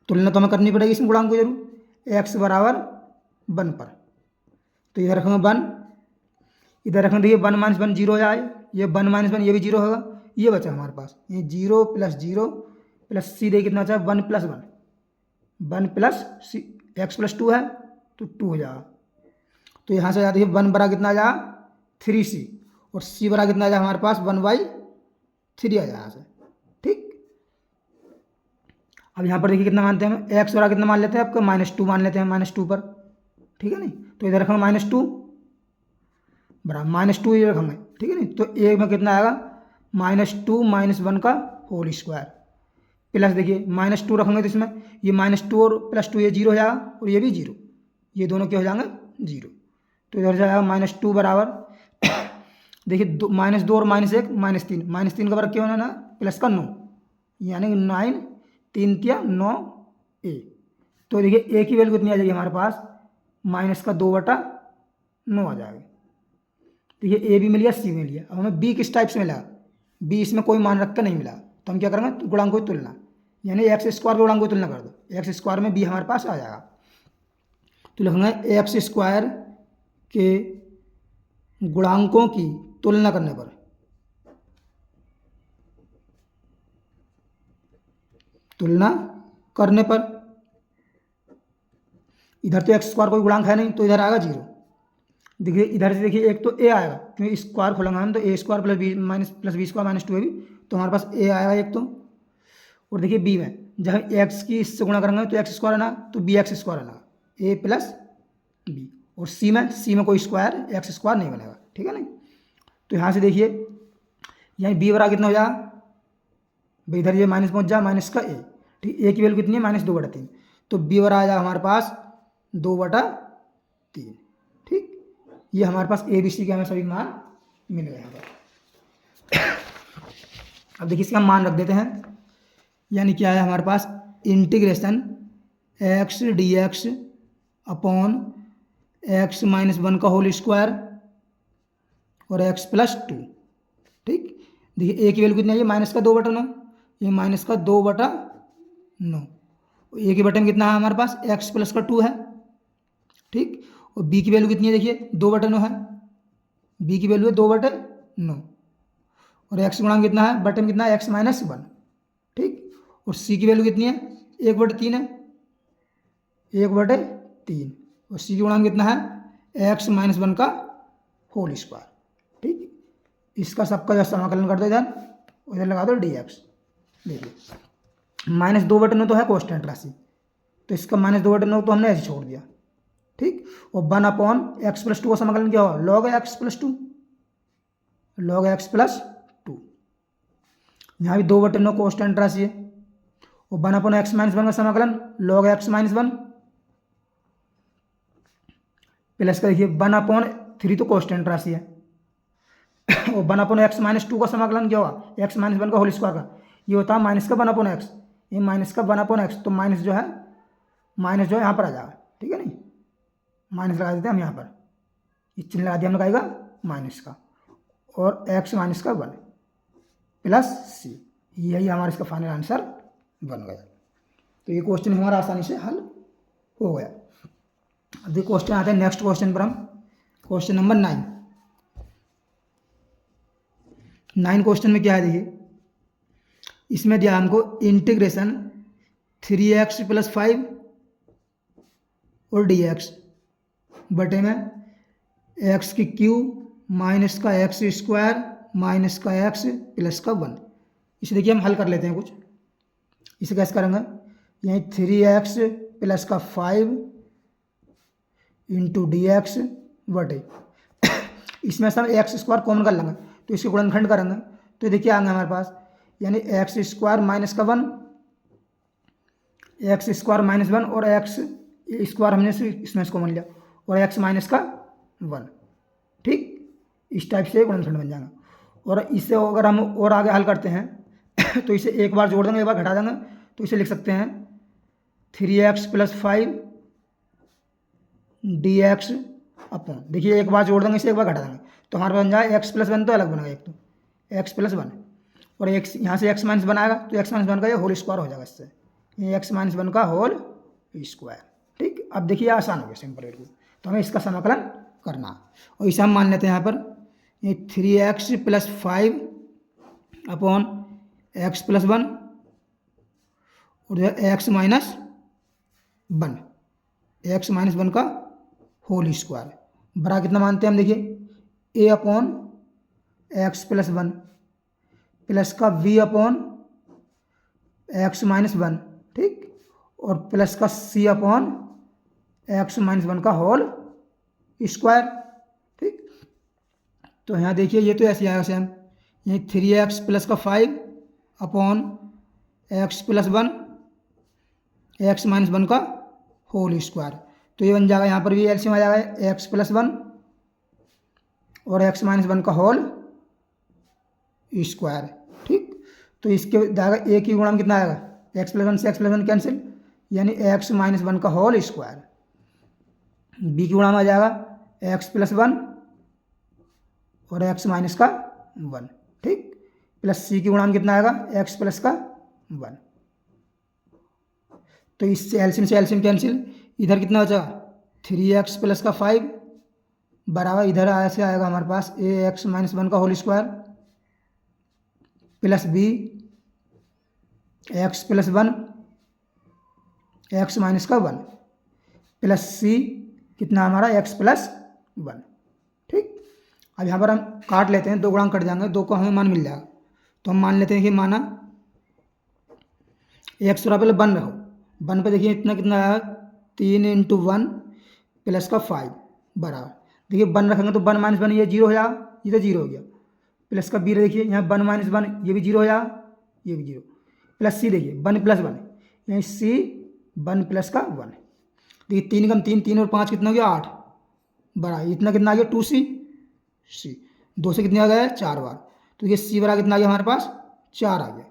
तुलना तो हमें करनी पड़ेगी इसमें गुणांक को जरूर, एक्स बराबर 1 पर, तो इधर रखेंगे 1, इधर रखेंगे, देखिए 1 माइनस 1 0 हो जाए, ये 1 माइनस 1 ये भी 0 होगा, ये बचा हमारे पास ये 0 प्लस 0 प्लस सी, देखिए कितना बचा 1 प्लस 1, 1 प्लस सी एक्स प्लस 2 है तो 2 हो जाएगा। तो यहाँ से जाते हैं 1 बरा कितना आ जाएगा 3c और c बरा कितना आ जाएगा हमारे पास 1/3 आ जाएगा यहाँ से। ठीक, अब यहाँ पर देखिए कितना मानते हैं हम, एक्स बरा कितना मान लेते हैं आपका -2 मान लेते हैं, -2 पर, ठीक है नहीं, तो इधर रखेंगे -2 बराबर -2 ये रखेंगे, ठीक है नहीं, तो एक में कितना आएगा -2 माइनस 1 का होल स्क्वायर प्लस, देखिए -2 रखेंगे तो इसमें ये -2 और +2 ये 0 हो जाएगा और ये भी 0, ये दोनों क्या हो जाएंगे 0, तो इधर जाएगा -2 बराबर देखिए -2 और -1 -3 का वर्ग क्या होना ना प्लस का 9, यानी 9 3 तिया 9 ए, तो देखिए ए की वैल्यू कितनी आ जाएगी हमारे पास -2/9, 9 आ जाएगा। तो ये ए भी मिल गया, सी भी मिल गया। अब हमें बी किस टाइप से मिला, बी इसमें कोई मान रख कर नहीं मिला, तो हम क्या करेंगे, गुणांकों की तुलना, यानी एक्स स्क्वायर गुणांकों की तुलना कर दो। एक्स स्क्वायर में बी हमारे पास आ जाएगा, तो लिखेंगे एक्स स्क्वायर के गुणांकों की तुलना करने पर, तुलना करने पर, इधर तो एक्स स्क्वायर कोई गुणांक है नहीं, तो इधर आएगा 0। देखिए इधर से, देखिए एक तो ए आएगा, क्योंकि स्क्वायर खोलेंगे हम, तो a square plus b square minus 2 a b, तो हमारे पास ए आएगा एक तो। और देखिए बी में जब एक्स की इससे गुणा करेंगे तो एक्स स्क्वायर आना, तो बी एक्स स्क्वायर आना, ए प्लस बी। और सी में कोई स्क्वायर एक्स स्क्वायर नहीं बनेगा, ठीक है ना। तो यहाँ से देखिए यहाँ बी बराबर कितना हो जाएगा भाई, इधर ये माइनस पहुँच जाए, माइनस का ए, ठीक। ए की वैल्यू कितनी है, -2/3, तो बी बराबर आ जाएगा हमारे पास 2/3, ठीक। ये हमारे पास ए बी सी के हमें सभी मान मिल गए यहाँ पर। अब देखिए इसका मान रख देते हैं, यानी क्या है हमारे पास, integration x d x upon x minus 1 का होल स्क्वायर और एक्स प्लस 2, ठीक। देखिए ए की वैल्यू कितनी है, ये -2/9, ये -2/9, ए के बटे में कितना है हमारे पास, एक्स प्लस का 2 है, ठीक। और बी की वैल्यू कितनी है, देखिए 2/9 है, बी की वैल्यू है 2/9, और एक्स गुणा कितना है, बटे में कितना है, एक्स माइनस 1, ठीक। और सी की वैल्यू कितनी है, 1/3 है, 1/3, और सी की गुणा कितना है, एक्स माइनस 1 का होल स्क्वायर, ठीक। इसका सबका जब समाकलन कर दो इधर लगा दो डी एक्स। देखिए -2/9 तो है कांस्टेंट राशि, तो इसका -2/9 तो हमने ऐसे छोड़ दिया, ठीक। और 1/x+2 का समाकलन क्या होगा, log x + 2, log x + 2। यहाँ भी 2/9 कांस्टेंट राशि है, और 1/x - 1 का समाकलन log x - 1 प्लस का, देखिए 1/3 तो कांस्टेंट राशि है, और 1/x - 2 का समाकलन क्या होगा, x - 1 का होल स्क्वायर का, ये होता है माइनस का 1/x, ये माइनस का 1/x, तो माइनस जो है यहाँ पर आ जाएगा, ठीक है नहीं, माइनस लगा देते हैं हम यहाँ पर, ये चिन्ह लगा दिया हमने, लगाएगा माइनस का, और x - 1 प्लस सी, यही हमारा इसका फाइनल आंसर बन गया। तो ये क्वेश्चन हमारा आसानी से हल हो गया। अब ये क्वेश्चन आते हैं नेक्स्ट क्वेश्चन पर, हम क्वेश्चन नंबर 9 क्वेश्चन में क्या है, देखिए इसमें दिया हमको इंटीग्रेशन 3x + 5 और dx बटे में x की क्यूब माइनस का x स्क्वायर माइनस का x प्लस का 1। इसे देखिए हम हल कर लेते हैं कुछ, इसे कैसे करेंगे, यहीं 3x + का 5 इंटू dx बटे, इसमें से हम एक्स स्क्वायर कॉमन कर लेंगे, तो इसके गुणनखंड करेंगे, तो देखिए आएंगे हमारे पास, यानी एक्स स्क्वायर माइनस का 1, एक्स स्क्वायर माइनस 1, और एक्स स्क्वायर हमने इसमें कॉमन लिया, और एक्स माइनस का 1, ठीक। इस टाइप से गुणनखंड बन जाएगा। और इससे अगर हम और आगे हल करते हैं तो इसे एक बार जोड़ देंगे, एक बार घटा देंगे, तो इसे लिख सकते हैं 3x + 5 dx अपॉन, देखिए एक बार जोड़ देंगे इसे, एक बार घटा देंगे, तो हमारे बन जाए x + 1 तो अलग बनेगा, एक तो x + 1, और एक यहाँ से x - 1 आएगा, तो x - 1 का ये होल स्क्वायर हो जाएगा, इससे ये x - 1 का होल स्क्वायर, ठीक। अब देखिए आसान हो गया, सिंपल बिल्कुल। तो हमें इसका समाकलन करना, और इसे हम मान लेते हैं यहाँ पर, ये 3x + 5 अपॉन x + 1 और जो है x - 1 का होल स्क्वायर बराबर कितना मानते हैं हम, देखिए a अपॉन x + 1 प्लस का v अपॉन x - 1, ठीक, और प्लस का c अपॉन x - 1 का होल स्क्वायर, ठीक। तो यहाँ देखिए ये तो ऐसे आएगा सेम, ये 3x + का 5 अपॉन x + 1 x - 1 का होल स्क्वायर, तो ये बन जाएगा, यहाँ पर भी एलसीएम आ जाएगा x + 1 और x - 1 का होल स्क्वायर, ठीक। तो इसके जाएगा a की गुणा में कितना आएगा, x + 1 से x + 1 कैंसिल, यानी x - 1 का होल स्क्वायर, b की गुणा में आ जाएगा एक्स प्लस वन और एक्स माइनस का वन, ठीक, प्लस सी की गुणांक कितना आएगा एक्स प्लस का वन। तो इससे एलसीएम कैंसिल, इधर कितना बचा 3x प्लस का 5 बराबर इधर ऐसे आएगा हमारे पास ए एक्स माइनस वन का whole square plus b x plus one x minus का वन प्लस सी कितना हमारा एक्स प्लस वन, ठीक। अब यहाँ पर हम काट लेते हैं, दो गुणांक कट जाएंगे, दो को हमें मान मिल जाएगा। तो हम मान लेते हैं कि माना एक्स थोड़ा पहले वन रखो, वन पे देखिए इतना कितना आया 3 इंटू वन प्लस का 5 बराबर, देखिए वन रखेंगे तो वन माइनस वन ये जीरो हो जाएगा, ये तो जीरो हो गया, प्लस का बी देखिए यहाँ वन माइनस वन ये भी जीरो हो जाएगा, ये भी जीरो, प्लस सी देखिए वन प्लस वन यहाँ सी वन प्लस का वन, देखिए 3 कम 3, 3 और 5 कितना हो गया 8 बराबर इतना कितना आ गया 2c, सी 2 से कितने आ गया 4 बार, तो ये सी बराबर कितना आ गया हमारे पास 4 आ गया,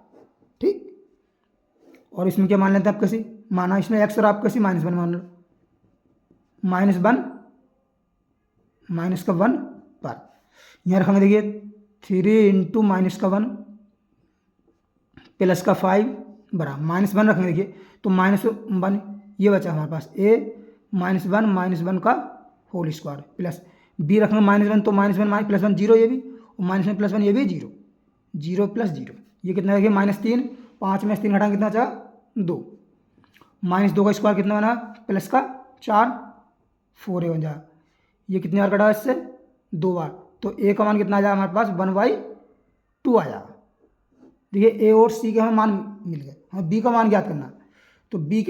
ठीक। और इसमें क्या मान लेते हैं आप कैसे माना, इसमें एक्स और आप कैसे माइनस वन मान लो, माइनस वन माइनस का वन पर यहाँ रखेंगे देखिए 3 इंटू माइनस का वन प्लस का 5 बराबर माइनस वन रखेंगे देखिए, तो माइनस वन ये बचा हमारे पास ए माइनस वन का होल स्क्वायर प्लस बी रखेंगे माइनस वन, तो minus one plus one zero ये भी, और माइनस वन प्लस वन ये भी जीरो, जीरो प्लस जीरो ये कितना देखिए -3, 5 में से 3 घटाएंगे कितना बचा 2, -2 का स्क्वायर कितना बना प्लस का 4 4 बन जाएगा, ये कितनी बार कटा इससे 2 बार, तो ए का मान कितना आ जाएगा हमारे पास 1/2 आ जाएगा। देखिए ए और सी के हमें मान मिल गए, हमें बी का मान ज्ञात करना है, तो बी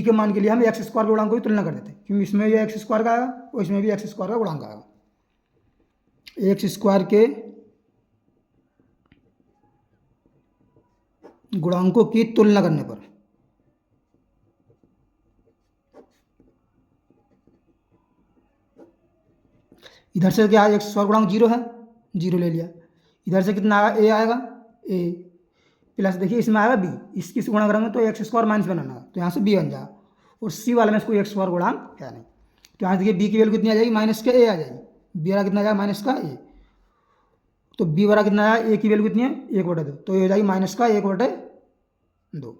के मान के लिए हम एक्स स्क्वायर के गुणांक को भी तुलना कर देते हैं, क्योंकि इसमें भी एक्स स्क्वायर का आएगा और इसमें भी एक्स स्क्वायर का गुणांक आएगा। एक्स स्क्वायर के गुणांकों की तुलना करने पर इधर से क्या एक्स स्क्वायर गुणांक जीरो है, जीरो ले लिया, इधर से कितना आएगा ए आएगा ए प्लस देखिए इसमें आएगा बी, इसकी गुणा करेंगे तो एक्स स्क्वायर माइनस बनाना, तो यहाँ से बी बन जाएगा, और सी वाले में इसको एक्स स्क्वायर गुणांक है नहीं, तो यहाँ देखिए बी की वैल्यू कितनी आ जाएगी माइनस के ए आ जाएगी, बी वाला कितना आ जाएगा माइनस का ए, तो बी वाला कितना आया ए की वैल्यू कितनी है 1/2, तो ये हो जाएगी माइनस का 1/2,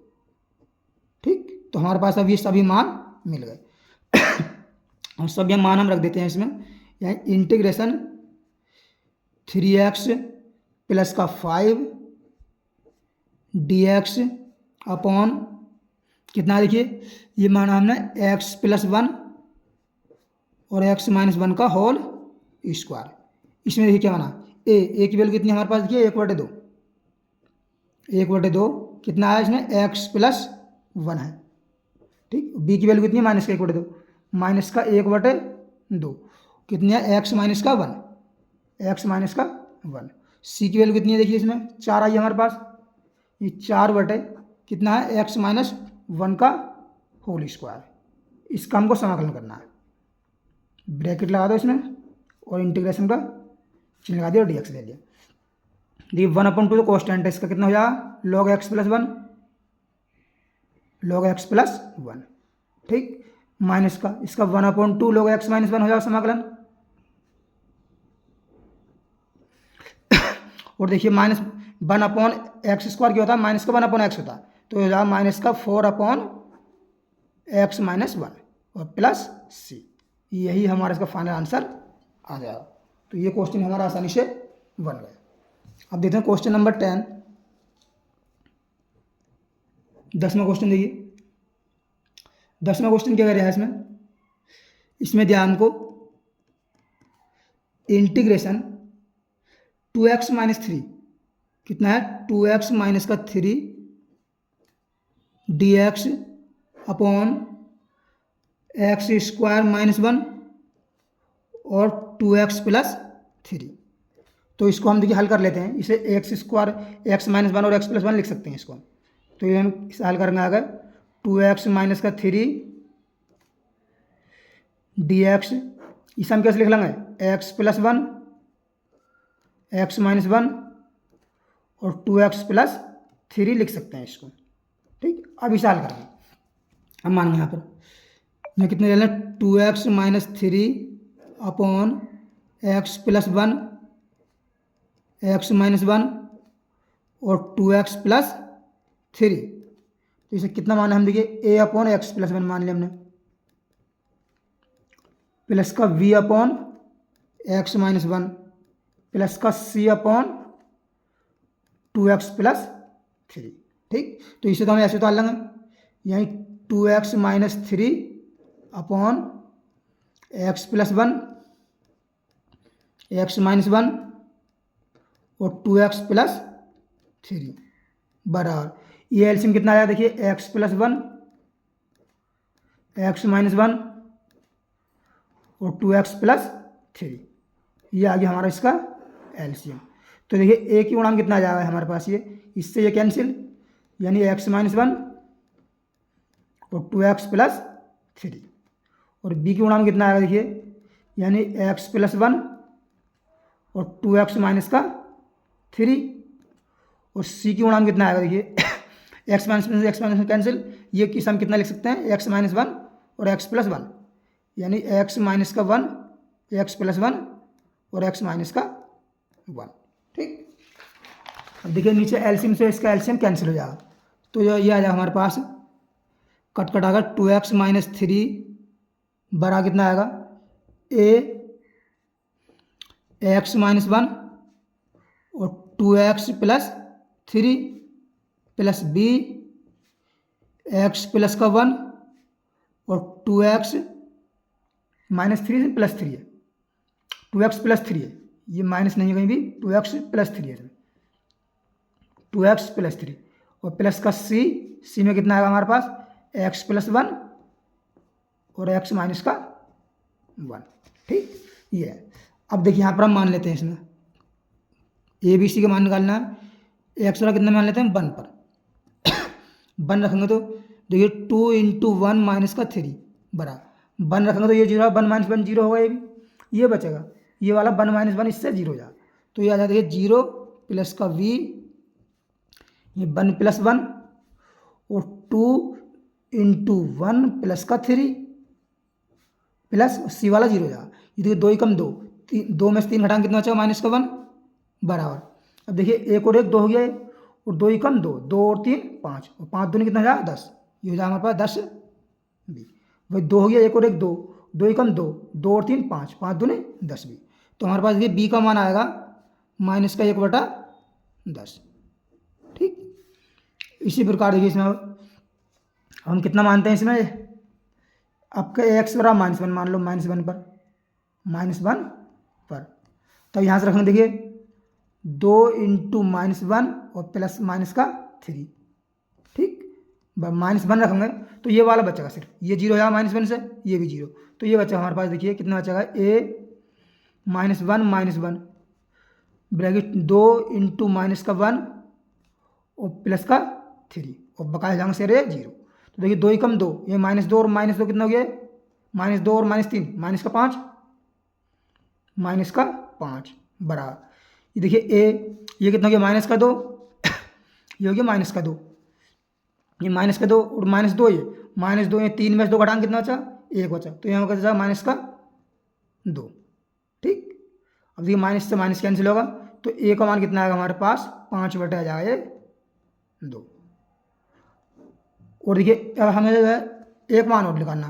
ठीक। तो हमारे पास अभी सभी मान मिल गए और सभी मान हम रख देते हैं इसमें, यहाँ इंटीग्रेशन 3x प्लस का 5 dx अपॉन कितना देखिए ये माना हमने x प्लस वन और x माइनस वन का होल स्क्वायर, इसमें देखिए क्या माना ए की वैल्यू कितनी हमारे पास देखिए 1/2, 1/2 कितना है इसमें x प्लस वन है, ठीक। बी की वैल्यू कितनी है माइनस का 1/2, माइनस का 1/2 कितनी है एक्स माइनस का वन, एक्स माइनस का वन, सी की वैल्यू कितनी है देखिए इसमें 4 आई हमारे पास, ये 4 कितना है एक्स माइनस वन का होल स्क्वायर, इसका हमको समाकलन करना है, ब्रैकेट लगा दो इसमें और इंटीग्रेशन का चिन्ह लगा दिया और dx ले लिया, देखिए 1/2 तो कॉन्स्टेंट है, इसका कितना हो जाएगा log x plus one, log x plus one, ठीक, माइनस का इसका 1/2 log x माइनस वन हो जाएगा समाकलन, और देखिए -1/x स्क्वायर क्या होता है माइनस का 1/x होता है, तो हो जाएगा माइनस का 4/x माइनस वन और प्लस सी, यही हमारा इसका फाइनल आंसर आ जाएगा। तो ये क्वेश्चन हमारा आसानी से बन गया। अब देखते हैं क्वेश्चन नंबर 10, 10वां क्वेश्चन देखिए, 10वां क्वेश्चन क्या कर रहा है इसमें ध्यान को इंटीग्रेशन 2x माइनस 3 कितना है 2x माइनस का 3 dx upon x square minus one और 2x प्लस 3, तो इसको हम देखिए हल कर लेते हैं, इसे x square x minus one और एक्स प्लस वन लिख सकते हैं इसको, तो ये हम इसे हल करेंगे अगर 2x माइनस का 3 dx, इसे हम कैसे लिख लेंगे x plus one x minus one और 2x प्लस 3 लिख सकते हैं इसको, ठीक। अब इसे हल करेंगे, अब मानेंगे यहाँ पर कितने ले लें 2x minus 3 upon x plus one, x minus one और 2x प्लस थ्री। तो इसे कितना माना हम, देखिए ए अपॉन एक्स प्लस वन मान लिया हमने, प्लस का v upon x minus one, plus का c upon 2x plus three. ठीक, तो इसे तो हम ऐसे उतार लेंगे, यानी 2x minus three upon x plus one, x minus one और 2x प्लस थ्री बराबर, ये एलसीएम कितना आया देखिए, x plus one, x minus one और 2x प्लस थ्री, ये आ गया हमारा इसका एलसीएम। तो देखिए ए की गुणांक कितना आ जाएगा हमारे पास, ये इससे ये कैंसिल, यानी एक्स माइनस वन और 2x प्लस थ्री, और बी की गुणांक कितना आएगा देखिए, यानी एक्स प्लस वन और 2x माइनस का थ्री, और सी की गुणांक कितना आएगा देखिए, एक्स माइनस कैंसिल, ये की सम कितना लिख सकते हैं, एक्स माइनस वन और एक्स प्लस वन, यानी एक्स माइनस का वन, एक्स प्लस वन और एक्स माइनस का वन। ठीक, अब देखिए नीचे एलसीएम से इसका एलसीएम कैंसिल हो जाएगा, तो ये आ जाएगा हमारे पास, कट कट आएगा 2x माइनस थ्री बरा कितना आएगा, ए एक्स माइनस वन और 2x plus three plus b x plus का वन और 2x minus three plus three है, 2x प्लस थ्री है, ये माइनस नहीं है कहीं भी, 2x प्लस थ्री है, 2x प्लस थ्री और प्लस का सी में कितना आएगा हमारे पास, एक्स प्लस वन और एक्स माइनस का वन। ठीक, ये है। अब देखिए यहाँ पर हम मान लेते हैं, इसमें ए बी सी का मान निकालना है, एक्स वाला कितना मान लेते हैं, वन पर वन रखेंगे तो देखिए 2 इंटू वन माइनस का थ्री बरा, वन रखेंगे तो ये zero, one minus one zero होगा, ये भी ये बचेगा, ये वाला वन माइनस वन इससे जीरो हो जाएगा, तो ये आ जाता है जीरो प्लस का वी, ये वन प्लस वन और 2 इंटू वन प्लस का थ्री प्लस सी वाला जीरो हो जाएगा, ये देखिए दो ही कम दो, दो में से तीन घटाएंगे कितना बचेगा, माइनस का वन बराबर, अब देखिए एक और एक दो हो गया, और दो ही कम दो, दो और तीन पाँच, और पाँच दूनी कितना हो जाएगा 10, ये हो जाएगा हमारे पास 10 बी, वही दो हो गया, एक और एक दो, दो ही कम दो, दो और तीन पाँच, पाँच दूनी 10 बी, तो हमारे पास ये बी का मान आएगा माइनस का 1/10। ठीक, इसी प्रकार देखिए इसमें हम कितना मानते हैं, इसमें आपका एक्स बराबर माइनस वन मान लो, माइनस वन पर, तब यहाँ से रखना देखिए 2 इंटू माइनस वन और प्लस माइनस का थ्री। ठीक, माइनस वन रखेंगे तो ये वाला बचेगा, सिर्फ ये जीरो है माइनस वन से, ये भी जीरो, तो ये बचा हमारे पास देखिए कितना बचेगा, a minus one bracket 2 into minus का वन और प्लस का थ्री, और बकाया जाएंगे से जीरो, तो देखिए दो ही कम दो, ये माइनस दो और माइनस दो कितना हो गया, माइनस दो और माइनस तीन, माइनस का पाँच बराबर, ये देखिए ए, ये कितना हो गया माइनस का दो ये हो गया माइनस का दो, ये माइनस का दो और माइनस दो, ये माइनस दो, ये तीन में से दो घटाएंगे कितना बचा, एक बचा, तो यहाँ का बचा माइनस का दो। ठीक, अब देखिए माइनस से माइनस कैंसिल होगा, तो ए का मान कितना आएगा हमारे पास, 5 आ जाएगा ये 2, और देखिए अब हमें जो है एक मान और निकालना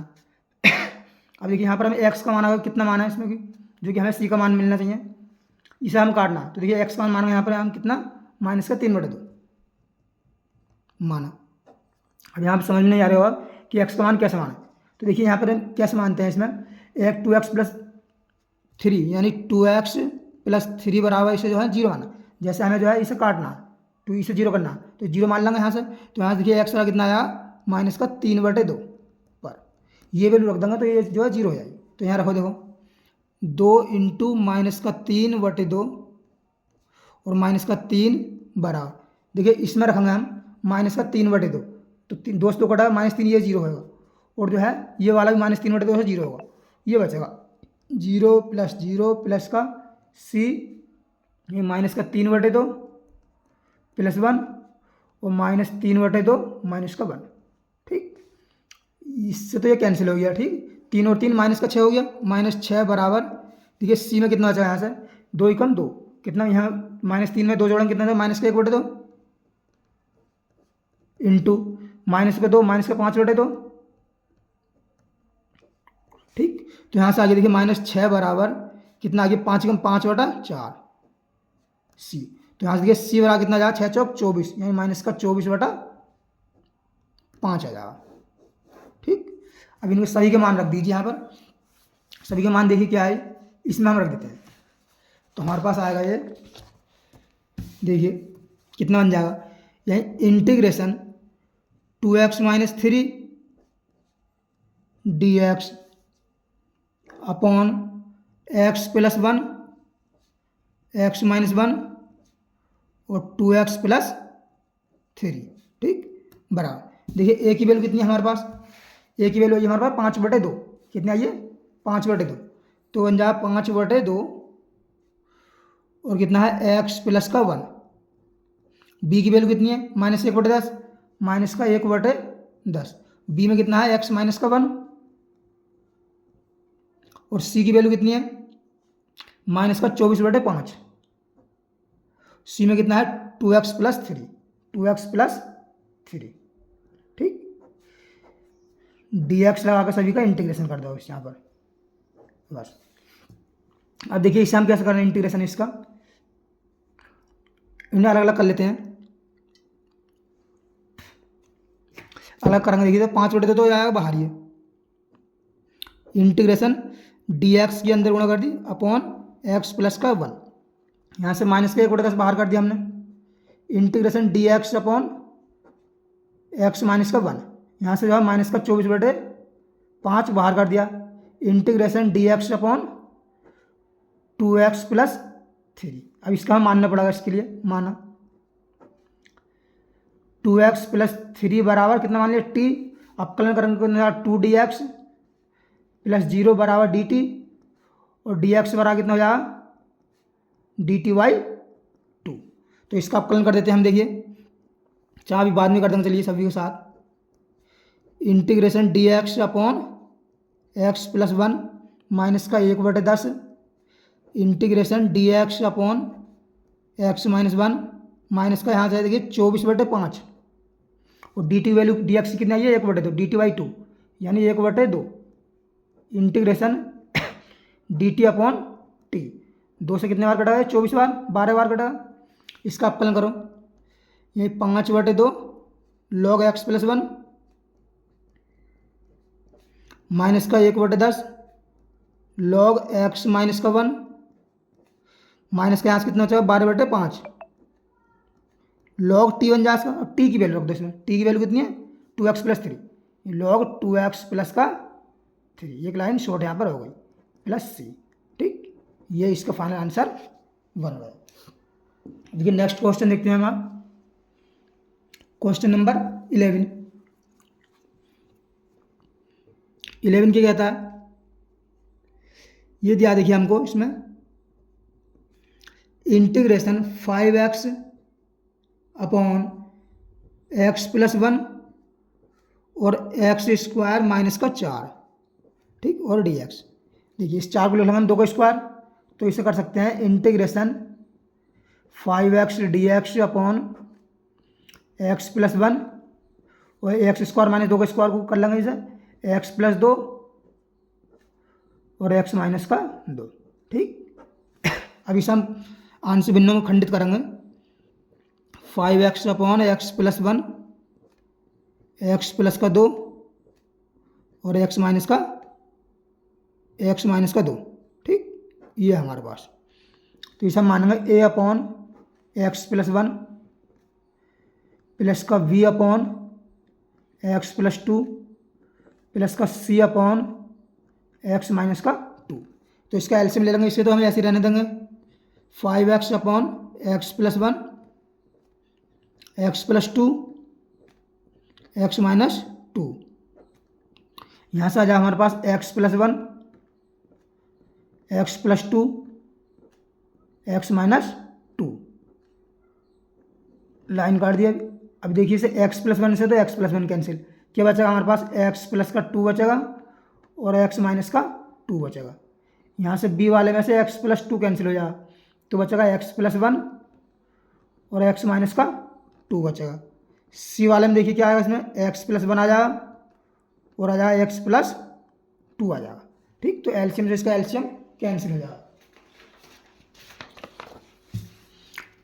अब देखिए यहाँ पर हमें एक्स का मान आएगा, कितना मान है इसमें कि जो कि हमें सी का मान मिलना चाहिए, इसे हम काटना, तो देखिए एक्स का मान माना यहाँ पर हम कितना, माइनस का 3/2 माना। अब यहाँ पर समझ में नहीं आ रहा होगा कि एक्स का मान कैसे माना, तो देखिए यहाँ पर हम कैसे मानते हैं, इसमें एक 2x प्लस थ्री, यानी 2x प्लस थ्री बराबर इसे जो है जीरो माना, जैसे हमें जो है इसे काटना, तो इसे जीरो करना, तो जीरो मान लेंगे यहाँ से, तो यहाँ देखिए एक्स वाला कितना आया, माइनस का 3/2 पर, ये वैल्यू रख देंगे तो ये जो है जीरो हो जाएगी, तो यहाँ रखो, देखो 2 इंटू माइनस का 3/2 और माइनस का 3 बराबर, देखिए इसमें रखेंगे हम माइनस का 3/2, तो दोस्त दो कटा माइनस 3, ये जीरो होगा, और जो है ये वाला भी माइनस 3/2 से जीरो होगा, ये बचेगा जीरो प्लस का सी, ये माइनस का 3/2 प्लस वन और माइनस 3/2 माइनस का वन। ठीक, इससे तो ये कैंसिल हो गया। ठीक, 3 और 3 माइनस का 6 हो गया, -6 बराबर देखिए सी में कितना बचा यहाँ से, 2 एकम 2, कितना यहाँ -3 में 2 जोड़ेंगे कितना था, माइनस का 1/2 इंटू माइनस का 2 माइनस का 5/2। ठीक, तो यहाँ से आगे देखिए -6 बराबर कितना, आगे 5 एकम 5/4 सी। तो यहाँ से देखिए सी बराबर कितना जाएगा, 6 चौक 24, यानी -24/5 आ जाएगा। ठीक, अब इनके सभी के मान रख दीजिए यहाँ पर, सभी के मान देखिए क्या है, इसमें हम रख देते हैं। तो हमारे पास आएगा ये, देखिए कितना बन जाएगा, यही integration 2x - 3 dx upon x + 1 x - 1 और 2x + 3। ठीक, बराबर देखिए ए की वैल्यू कितनी है हमारे पास, ए की वैल्यू आई हमारे पास 5/2, कितनी आई है 5/2, तो बन जाएगा 5/2 और कितना है x + 1। बी की वैल्यू कितनी है -1/10, -1/10। बी में कितना है x - 1 और सी की वैल्यू कितनी है -24/5। सी में कितना है 2x + 3, 2x + 3। ठीक, dx लगा कर सभी का इंटीग्रेशन कर दो इस यहाँ पर बस। अब देखिए इसे हम कैसे कर रहे हैं इंटीग्रेशन, इसका इन्हें अलग अलग कर लेते हैं, अलग करेंगे। देखिए तो 5/2 तो आएगा बाहर, ये इंटीग्रेशन dx के अंदर गुणा कर दी अपॉन x + 1, यहाँ से माइनस का 1/10 बाहर कर दिया हमने, इंटीग्रेशन dx अपॉन x - 1, यहाँ से जो है -24/5 बाहर कर दिया, इंटीग्रेशन dx अपॉन 2x + 3। अब इसका हम मानना पड़ेगा, इसके लिए माना 2x + 3 बराबर कितना मान लिया t, अपकलन करेंगे 2dx + 0 बराबर dt और dx बराबर कितना हो जाएगा dt/2। तो इसका अपकलन कर देते हैं हम, देखिए चाहे अभी बाद में कर देंगे, चलिए सभी के साथ। Integration dx upon x + 1 minus का 1/10, integration dx upon x - 1 minus का यहाँ से देखिए 24/5 और dt वैल्यू dx की कितना है 1/2 dt/2 यानी 1/2 इंटीग्रेशन dt अपॉन t, 2 से कितने बार कटा है 24 बार, 12 बार कटा। इसका अपकलन करो, ये 5/2 log x + 1 माइनस का 1/10 log x - 1 माइनस का यहाँ से कितना बचेगा 12/5 log t बन जाएगा। अब t की वैल्यू रख दो इसमें, t की वैल्यू कितनी है 2x + 3 log 2x + 3, एक लाइन शॉर्ट यहाँ पर हो गई +c। ठीक, ये इसका फाइनल आंसर बन गया। देखिए नेक्स्ट क्वेश्चन देखते हैं हम, क्वेश्चन नंबर 11 क्या कहता है, ये दिया देखिए हमको इसमें इंटीग्रेशन 5x अपॉन x + 1 और x² - 4। ठीक, और dx। देखिए इस 4 को ले लेंगे हम 2 का स्क्वायर, तो इसे कर सकते हैं integration 5x dx upon x + 1 और x² - 2 का स्क्वायर को कर लेंगे इसे x + 2 और x - 2। ठीक, अब इसे हम अंश भिन्नों में खंडित करेंगे, 5x अपॉन x + 1 x + 2 और x - 2। ठीक, ये है हमारे पास। तो इसे हम मानेंगे a अपॉन x + 1 प्लस का v अपॉन x + 2 प्लस का c अपॉन x - 2। तो इसका एलसीएम ले लेंगे, इसे तो हम ऐसे रहने देंगे, 5x upon x + 1 x + 2 x - 2। यहाँ से आ जाए हमारे पास x + 1 x + 2 x - 2, लाइन काट दिया। अब देखिए इसे x + 1 से तो x + 1 कैंसिल, क्या बचेगा हमारे पास x + 2 बचेगा और x - 2 बचेगा। यहाँ से बी वाले में से एक्स प्लस टू कैंसिल हो जाएगा, तो बचेगा एक्स प्लस वन और एक्स माइनस का टू बचेगा। सी वाले में देखिए क्या आएगा, इसमें एक्स प्लस वन आ जाएगा और आ जाएगा एक्स प्लस टू आ जाएगा। ठीक, तो एलसीएम से इसका एलसीएम कैंसिल हो जाएगा।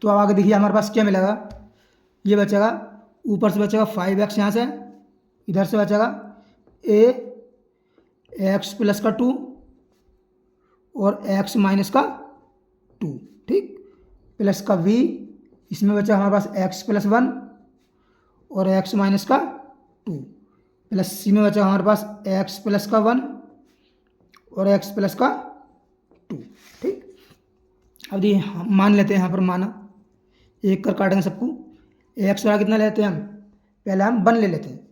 तो अब आगे देखिए हमारे पास क्या मिलेगा, ये बचेगा ऊपर से बचेगा 5x, यहाँ से इधर से बचेगा ए एक्स प्लस का टू और एक्स माइनस का टू। ठीक, प्लस का v, इसमें बचा हमारे पास एक्स प्लस वन और एक्स माइनस का टू, प्लस सी में बचा हमारे पास एक्स प्लस का वन और एक्स प्लस का टू। ठीक, अब ये मान लेते हैं, यहाँ पर माना एक कर काटेंगे सबको। एक्स वाला कितना लेते हैं हम, पहले हम वन ले लेते हैं,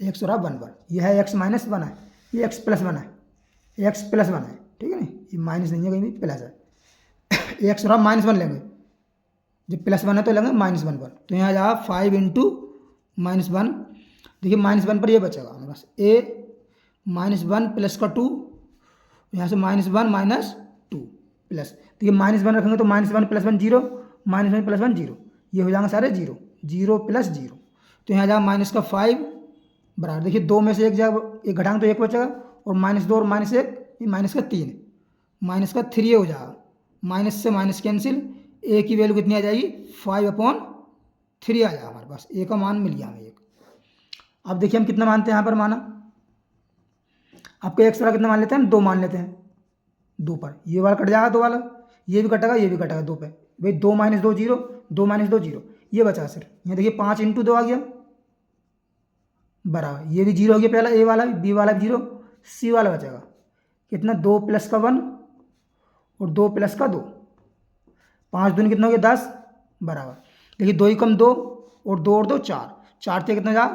एक्स वाला वन वन, यह है एक्स माइनस वन है, ये एक्स प्लस वन है, एक्स प्लस वन है। ठीक है ना, ये माइनस नहीं है कहीं भी, प्लस है। एक्स वाला माइनस वन लेंगे, जब प्लस वन है तो लेंगे माइनस वन पर, तो यहाँ जाएगा 5 इंटू माइनस वन। देखिए माइनस वन पर ये बचेगा हमारे पास ए माइनस वन प्लस का टू, यहाँ से minus one minus two plus, देखिए माइनस वन रखेंगे तो minus one plus one zero, minus one plus one zero, ये हो जाएंगे सारे जीरो, जीरो प्लस जीरो, तो यहाँ जाएगा माइनस का 5 बराबर, देखिए दो में से एक जाएगा, एक घटाएंगे तो एक बचेगा, और माइनस दो और माइनस एक, ये माइनस का 3, माइनस का 3 हो जाएगा, माइनस से माइनस कैंसिल, ए की वैल्यू कितनी आ जाएगी 5/3 आ जाएगा हमारे पास, ए का मान मिल गया हमें एक। अब देखिए हम कितना मानते हैं यहाँ पर माना, आपको एक्स वाला कितना मान लेते हैं हम, दो मान लेते हैं, दो पर ये वाला कट जाएगा, दो वाला ये भी कटेगा, ये भी कटेगा दो पे, भाई दो माइनस दो जीरो, दो माइनस दो जीरो, ये बचा सर, यहाँ देखिए 5 इंटू दो आ गया बराबर, ये भी जीरो हो गया पहला, ए वाला भी, बी वाला भी जीरो, सी वाला बचेगा कितना, दो प्लस का वन और दो प्लस का दो, 5 दूनी कितना हो गया 10 बराबर, देखिए दो ही कम दो और दो 4, 4 से कितना जा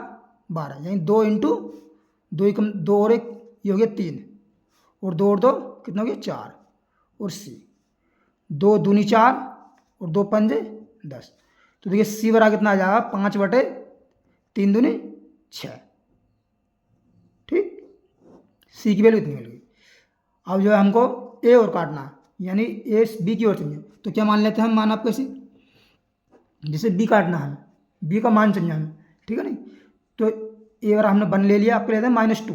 12, यानी 2 इंटू दो ही कम दो और एक, ये हो गया 3 और दो और दो कितना हो गया 4, और सी दो दूनी 4 और दो पंजे 10, तो देखिए सी बराबर कितना आ जाएगा 5/3 दूनी 6। ठीक, सी की वैल्यू इतनी मिल गई। अब जो है हमको ए और काटना है, यानी ए बी की ओर चाहिए, तो क्या मान लेते हैं हम, मान आपको ऐसे जिसे बी काटना है, बी का मान चाहिए हमें। ठीक है नहीं, तो ए और हमने वन ले लिया, आपको लेते हैं -2,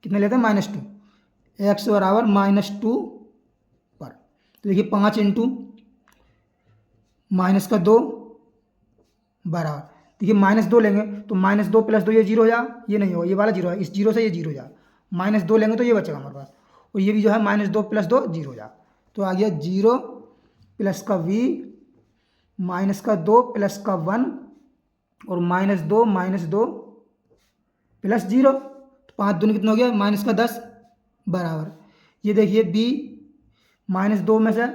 कितने लेते हैं -2, एक्स बराबर -2 पर, तो देखिए 5 इंटू माइनस का 2 बराबर, देखिए -2 लेंगे तो -2 + 2 ये जीरो हो जाएगा, ये नहीं होगा, ये वाला जीरो है, इस जीरो से ये जीरो हो जाएगा, -2 लेंगे तो ये बचेगा हमारे पास, और ये भी जो है -2 + 2 जीरो हो जाएगा, तो आ गया 0 प्लस का v माइनस का 2 प्लस का 1 और -2 प्लस 0, तो 5 दूनी कितना हो गया -10 बराबर, ये देखिए b -2 में से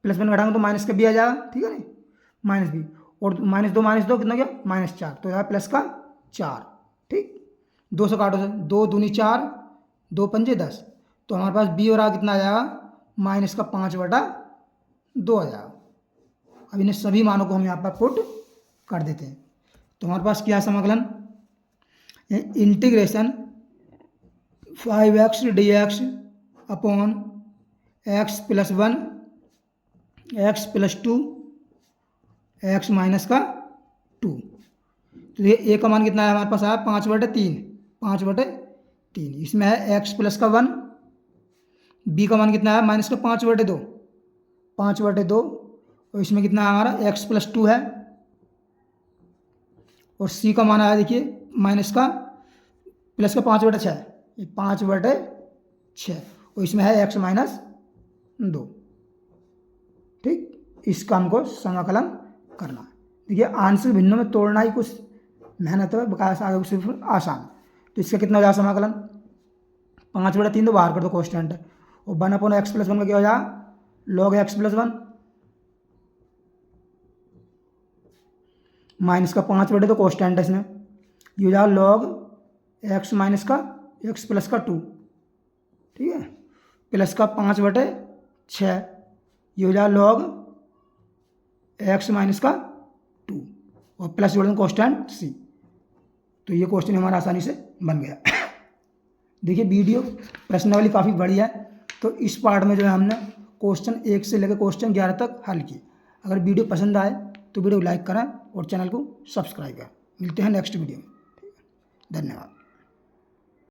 +1 घटाएंगे तो माइनस का b आ जाएगा। ठीक है नहीं, -b और -2 कितना गया -4, तो यहाँ प्लस का 4। ठीक, 2 से काटो से, 2 दूनी 4, 2 पंजे 10, तो हमारे पास b और आ कितना आ जाएगा -5/2 आ जाएगा। अब इन्हें सभी मानों को हम यहाँ पर पुट कर देते हैं, तो हमारे पास क्या समाकलन, integration 5x dx upon x + 1 x + 2 x minus का 2, तो ये ए का मान कितना है हमारे पास आया 5/3, इसमें है x + का 1, b का मान कितना है -5/2, 5/2, और इसमें कितना है हमारा x + 2 है, और c का मान आया देखिए माइनस का प्लस का 5/6, ये 5/6, और इसमें है x - 2। ठीक, इस काम को समाकलन करना है। देखिए आंशिक भिन्नों में तोड़ना ही कुछ मेहनत है, बकाया आगे सिर्फ आसान, तो इसका कितना हो जाएगा समाकलन 5/3 तो बाहर कर दो कॉन्स्टेंट है, और 1/x + 1 का क्या हो जाएगा log x + 1 माइनस का 5/2 कॉन्स्टेंट है इसमें, ये हो जाएगा log x माइनस का x प्लस का 2। ठीक है, प्लस का 5/6, ये हो जाएगा log x माइनस का 2 और प्लस जोड़ दें कॉन्स्टेंट c, तो ये क्वेश्चन हमारा आसानी से बन गया। देखिए वीडियो प्रश्नावली काफ़ी बढ़िया है, तो इस पार्ट में जो है हमने क्वेश्चन 1 से लेकर क्वेश्चन 11 तक हल किए। अगर वीडियो पसंद आए तो वीडियो लाइक करें और चैनल को सब्सक्राइब करें। मिलते हैं नेक्स्ट वीडियो में। धन्यवाद।